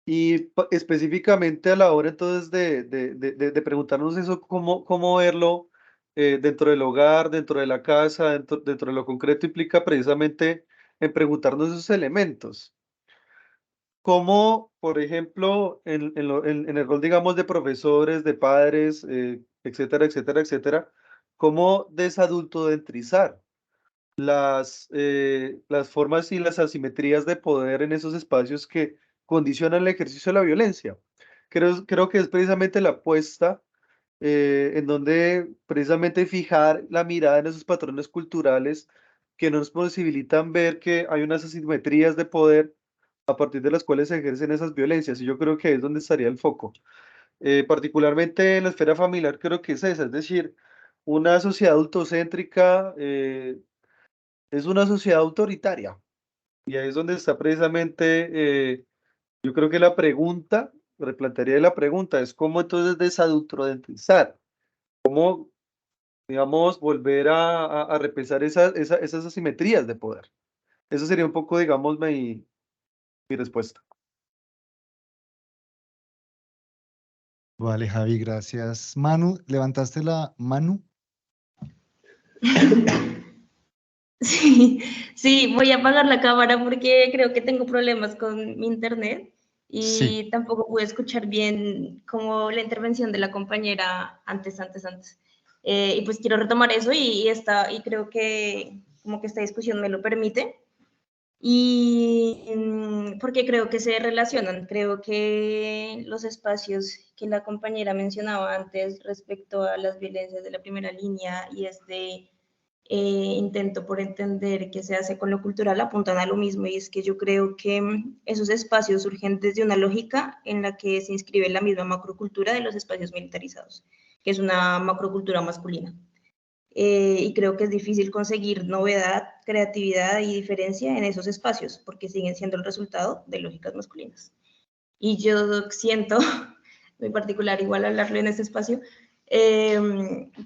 S4: Y específicamente a la hora entonces de preguntarnos eso, cómo verlo dentro del hogar, dentro de la casa, dentro de lo concreto, implica precisamente en preguntarnos esos elementos. Cómo, por ejemplo, en el rol, digamos, de profesores, de padres, etcétera, etcétera, etcétera, cómo desadultocentrizar las formas y las asimetrías de poder en esos espacios que condicionan el ejercicio de la violencia. Creo que es precisamente la apuesta en donde precisamente fijar la mirada en esos patrones culturales que nos posibilitan ver que hay unas asimetrías de poder a partir de las cuales se ejercen esas violencias. Y yo creo que ahí es donde estaría el foco. Particularmente en la esfera familiar, creo que es esa, es decir, una sociedad autocéntrica es una sociedad autoritaria. Y ahí es donde está precisamente, yo creo que la pregunta, replantearía la pregunta, es cómo entonces desadultocentrizar, cómo, digamos, volver a repensar esas asimetrías de poder. Eso sería un poco, digamos, mi respuesta.
S13: Vale, Javi, gracias. Manu, ¿levantaste la mano?
S5: Sí, sí, voy a apagar la cámara porque creo que tengo problemas con mi internet
S13: Sí.
S5: y tampoco pude escuchar bien como la intervención de la compañera antes. Y pues quiero retomar eso y creo que como que esta discusión me lo permite. Y porque creo que se relacionan, creo que los espacios que la compañera mencionaba antes respecto a las violencias de la primera línea y intento por entender qué se hace con lo cultural apuntan a lo mismo, y es que yo creo que esos espacios surgen desde una lógica en la que se inscribe la misma macrocultura de los espacios militarizados, que es una macrocultura masculina. Y creo que es difícil conseguir novedad, creatividad y diferencia en esos espacios, porque siguen siendo el resultado de lógicas masculinas. Y yo siento, muy particular igual hablarlo en este espacio,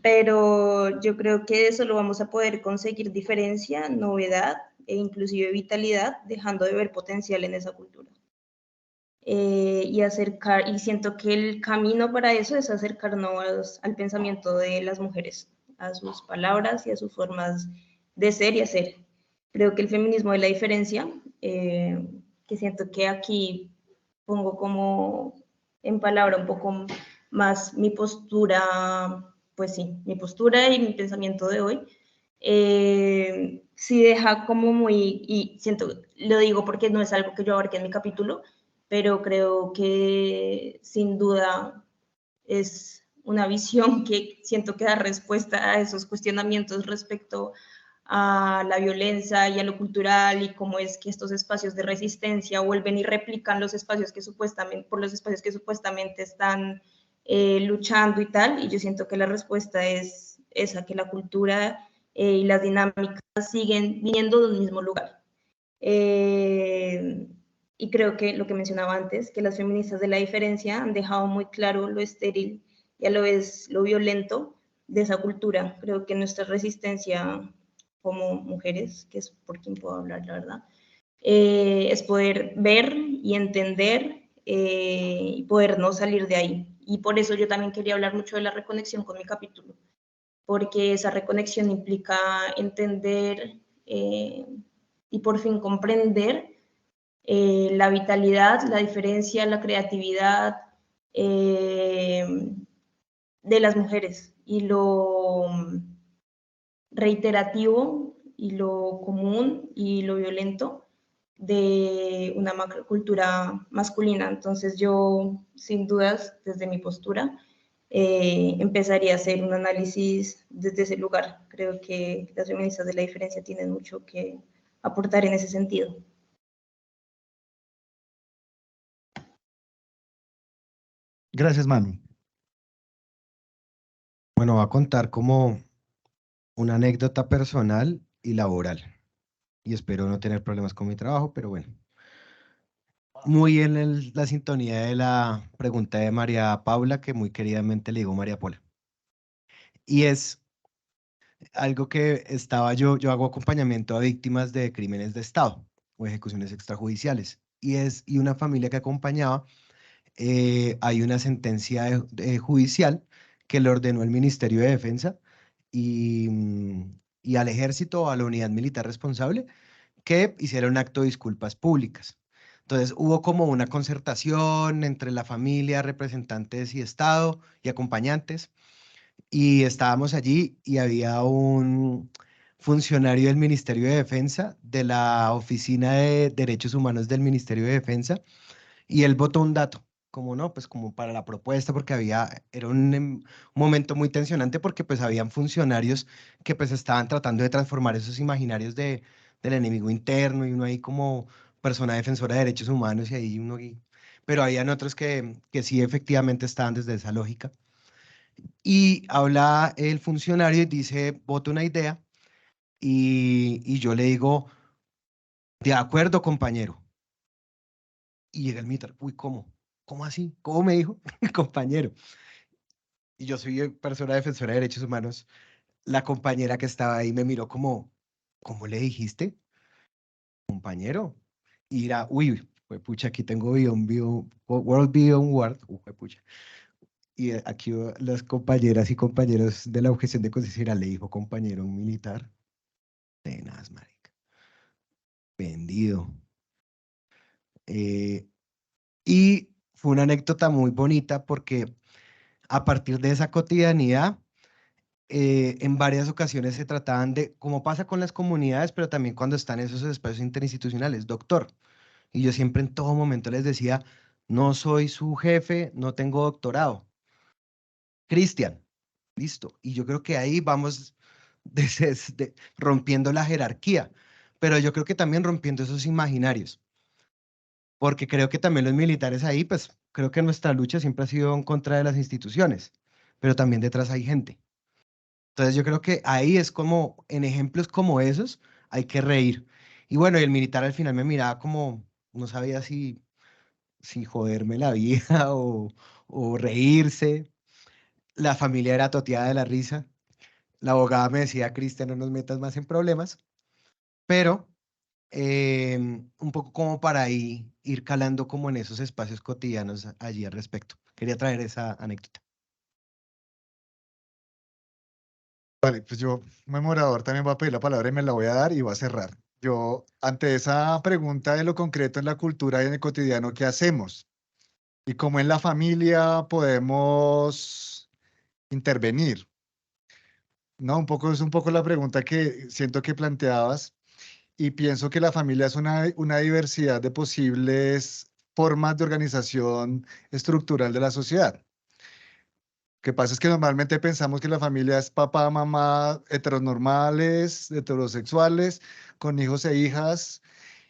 S5: pero yo creo que solo vamos a poder conseguir diferencia, novedad e inclusive vitalidad, dejando de ver potencial en esa cultura. Y siento que el camino para eso es acercarnos al pensamiento de las mujeres, a sus palabras y a sus formas de ser y hacer. Creo que el feminismo de la diferencia, que siento que aquí pongo como en palabra un poco más mi postura, pues sí, mi postura y mi pensamiento de hoy, sí deja como muy, y siento, lo digo porque no es algo que yo abarque en mi capítulo, pero creo que sin duda es una visión que siento que da respuesta a esos cuestionamientos respecto a la violencia y a lo cultural y cómo es que estos espacios de resistencia vuelven y replican los espacios que supuestamente están luchando y tal, y yo siento que la respuesta es esa, que la cultura y las dinámicas siguen viniendo de un mismo lugar. Y creo que lo que mencionaba antes, que las feministas de la diferencia han dejado muy claro lo estéril y a lo vez lo violento de esa cultura. Creo que nuestra resistencia como mujeres, que es por quien puedo hablar, la verdad, es poder ver y entender y poder no salir de ahí. Y por eso yo también quería hablar mucho de la reconexión con mi capítulo, porque esa reconexión implica entender y por fin comprender la vitalidad, la diferencia, la creatividad de las mujeres y lo reiterativo y lo común y lo violento de una macrocultura masculina. Entonces yo, sin dudas, desde mi postura, empezaría a hacer un análisis desde ese lugar. Creo que las feministas de la diferencia tienen mucho que aportar en ese sentido.
S13: Gracias, Manu.
S3: Bueno, voy a contar como una anécdota personal y laboral. Y espero no tener problemas con mi trabajo, pero bueno. Muy en la sintonía de la pregunta de María Paula, que muy queridamente le digo María Paula. Y es algo que yo hago acompañamiento a víctimas de crímenes de Estado o ejecuciones extrajudiciales. Y una familia que acompañaba, hay una sentencia judicial que le ordenó el Ministerio de Defensa y al ejército, a la unidad militar responsable, que hiciera un acto de disculpas públicas. Entonces hubo como una concertación entre la familia, representantes y Estado y acompañantes, y estábamos allí y había un funcionario del Ministerio de Defensa, de la Oficina de Derechos Humanos del Ministerio de Defensa, y él votó un dato, como no, pues como para la propuesta, porque era un momento muy tensionante porque pues habían funcionarios que pues estaban tratando de transformar esos imaginarios del enemigo interno y uno ahí como persona defensora de derechos humanos y ahí pero habían otros que sí efectivamente estaban desde esa lógica. Y habla el funcionario y dice, voto una idea y yo le digo, de acuerdo, compañero. Y llega el militar, uy, ¿cómo? ¿Cómo así? ¿Cómo me dijo? Compañero. Y yo soy persona defensora de derechos humanos. La compañera que estaba ahí me miró como, ¿cómo le dijiste? Compañero. Y era, uy, pucha, aquí tengo World Beyond Word, pucha. Y aquí las compañeras y compañeros de la objeción de conciencia le dijo compañero un militar. Tenaz, marica. Vendido. Y fue una anécdota muy bonita porque a partir de esa cotidianidad, en varias ocasiones se trataban de, como pasa con las comunidades, pero también cuando están en esos espacios interinstitucionales, doctor. Y yo siempre en todo momento les decía, no soy su jefe, no tengo doctorado. Cristian, listo. Y yo creo que ahí vamos rompiendo la jerarquía, pero yo creo que también rompiendo esos imaginarios, porque creo que también los militares ahí, pues creo que nuestra lucha siempre ha sido en contra de las instituciones, pero también detrás hay gente. Entonces yo creo que ahí es como, en ejemplos como esos, hay que reír. Y bueno, y el militar al final me miraba como, no sabía si joderme la vida o reírse. La familia era toteada de la risa. La abogada me decía, Cristian, no nos metas más en problemas, pero un poco como para ahí ir calando como en esos espacios cotidianos allí al respecto. Quería traer esa anécdota.
S13: Vale, pues yo, memorador, también voy a pedir la palabra y me la voy a dar y voy a cerrar. Yo, ante esa pregunta de lo concreto en la cultura y en el cotidiano, ¿qué hacemos? Y cómo en la familia podemos intervenir. No, es un poco la pregunta que siento que planteabas y pienso que la familia es una diversidad de posibles formas de organización estructural de la sociedad. Lo que pasa es que normalmente pensamos que la familia es papá, mamá, heteronormales, heterosexuales, con hijos e hijas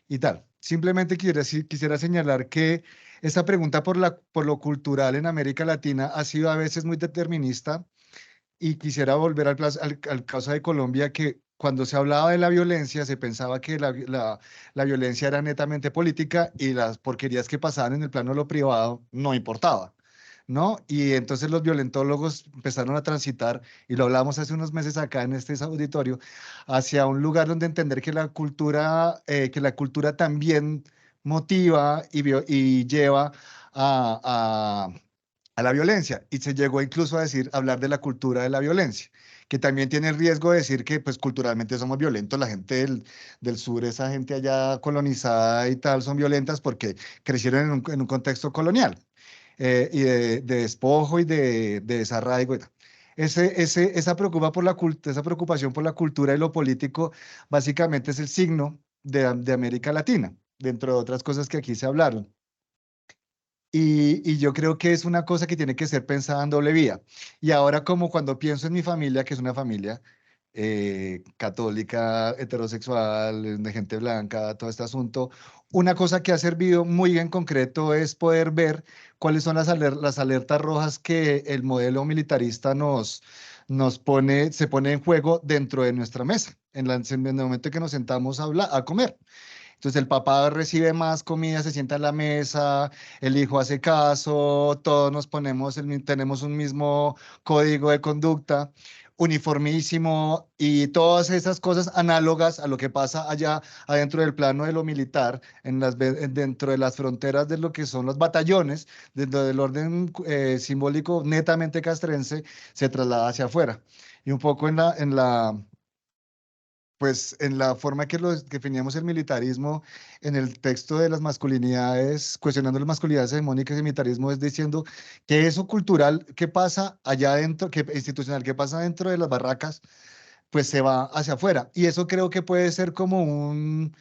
S13: y tal. Simplemente quisiera señalar que esta pregunta por lo cultural en América Latina ha sido a veces muy determinista y quisiera volver al caso de Colombia, que cuando se hablaba de la violencia se pensaba que la violencia era netamente política y las porquerías que pasaban en el plano de lo privado no importaba, ¿no? Y entonces los violentólogos empezaron a transitar, y lo hablamos hace unos meses acá en este auditorio, hacia un lugar donde entender que la cultura también motiva y lleva a la violencia. Y se llegó incluso a hablar de la cultura de la violencia, que también tiene el riesgo de decir que pues culturalmente somos violentos, la gente del sur, esa gente allá colonizada y tal, son violentas porque crecieron en un contexto colonial y de despojo y de desarraigo y tal. Esa preocupación por la cultura y lo político básicamente es el signo de América Latina. dentro de otras cosas que aquí se hablaron. Y yo creo que es una cosa que tiene que ser pensada en doble vía. Y ahora, como cuando pienso en mi familia, que es una familia católica, heterosexual, de gente blanca, todo este asunto, una cosa que ha servido muy en concreto es poder ver cuáles son las alertas rojas que el modelo militarista se pone en juego dentro de nuestra mesa, en el momento que nos sentamos a comer. Entonces el papá recibe más comida, se sienta en la mesa, el hijo hace caso, todos tenemos un mismo código de conducta, uniformísimo, y todas esas cosas análogas a lo que pasa allá adentro del plano de lo militar, dentro de las fronteras de lo que son los batallones, dentro del orden simbólico netamente castrense, se traslada hacia afuera. Y un poco pues en la forma que definíamos el militarismo, en el texto de las masculinidades, cuestionando las masculinidades hegemónicas y el militarismo, es diciendo que eso cultural que pasa allá adentro, que institucional que pasa dentro de las barracas, pues se va hacia afuera. Y eso creo que puede ser como un,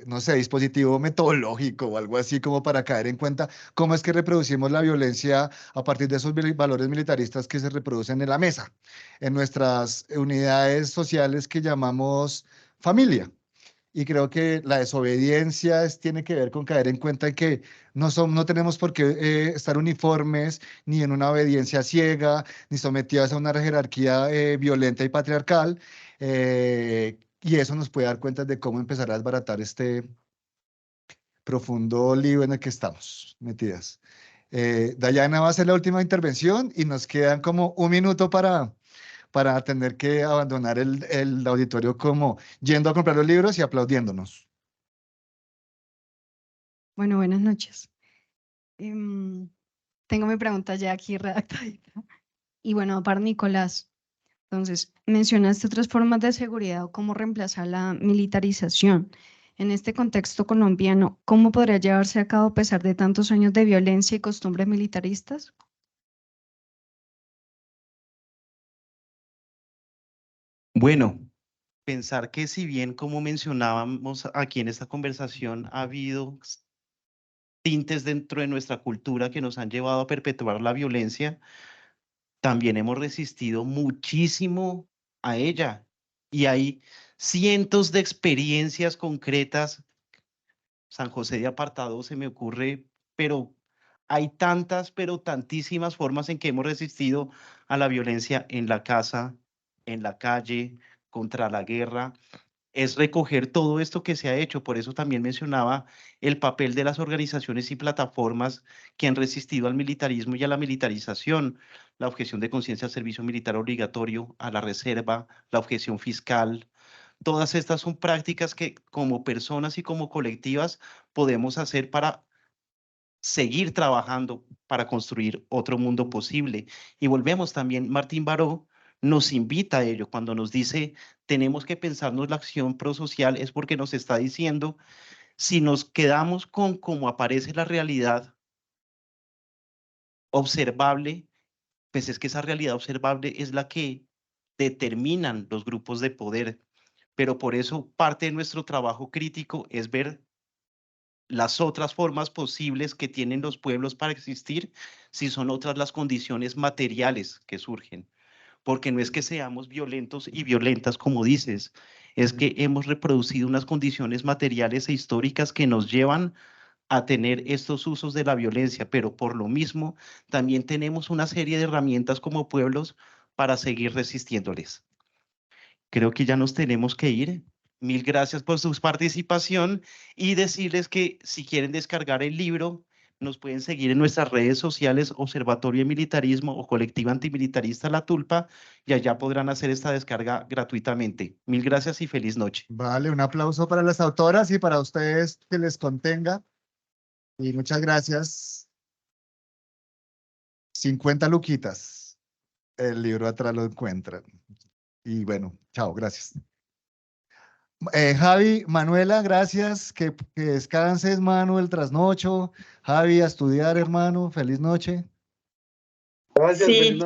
S13: no sé, dispositivo metodológico o algo así, como para caer en cuenta cómo es que reproducimos la violencia a partir de esos valores militaristas que se reproducen en la mesa, en nuestras unidades sociales que llamamos familia. Y creo que la desobediencia tiene que ver con caer en cuenta en que no tenemos por qué estar uniformes, ni en una obediencia ciega, ni sometidas a una jerarquía violenta y patriarcal. Y eso nos puede dar cuenta de cómo empezar a desbaratar este profundo lío en el que estamos metidas. Dayana va a hacer la última intervención y nos quedan como un minuto para tener que abandonar el auditorio, como yendo a comprar los libros y aplaudiéndonos.
S14: Bueno, buenas noches. Tengo mi pregunta ya aquí redactadita. Y bueno, para Nicolás, entonces, mencionaste otras formas de seguridad o cómo reemplazar la militarización. En este contexto colombiano, ¿cómo podría llevarse a cabo a pesar de tantos años de violencia y costumbres militaristas?
S6: Bueno, pensar que si bien, como mencionábamos aquí en esta conversación, ha habido tintes dentro de nuestra cultura que nos han llevado a perpetuar la violencia, también hemos resistido muchísimo a ella. Y hay cientos de experiencias concretas. San José de Apartado se me ocurre, pero hay tantas, pero tantísimas formas en que hemos resistido a la violencia en la casa, en la calle, contra la guerra. Es recoger todo esto que se ha hecho. Por eso también mencionaba el papel de las organizaciones y plataformas que han resistido al militarismo y a la militarización, la objeción de conciencia al servicio militar obligatorio, a la reserva, la objeción fiscal. Todas estas son prácticas que como personas y como colectivas podemos hacer para seguir trabajando para construir otro mundo posible. Y volvemos también, Martín Baró nos invita a ello cuando nos dice tenemos que pensarnos la acción prosocial, es porque nos está diciendo si nos quedamos con cómo aparece la realidad observable, pues es que esa realidad observable es la que determinan los grupos de poder. Pero por eso parte de nuestro trabajo crítico es ver las otras formas posibles que tienen los pueblos para existir, si son otras las condiciones materiales que surgen. Porque no es que seamos violentos y violentas, como dices, es que hemos reproducido unas condiciones materiales e históricas que nos llevan a tener estos usos de la violencia, pero por lo mismo también tenemos una serie de herramientas como pueblos para seguir resistiéndoles. Creo que ya nos tenemos que ir. Mil gracias por su participación y decirles que si quieren descargar el libro, nos pueden seguir en nuestras redes sociales, Observatorio de Militarismo o Colectiva Antimilitarista La Tulpa, y allá podrán hacer esta descarga gratuitamente. Mil gracias y feliz noche.
S13: Vale, un aplauso para las autoras y para ustedes, que les contenga. Y muchas gracias. 50 luquitas. El libro atrás lo encuentran. Y bueno, chao, gracias. Javi, Manuela, gracias. Que descanses, Manu, el trasnocho. Javi, a estudiar, hermano. Feliz noche.
S4: Gracias.
S5: Sí.
S4: Feliz noche.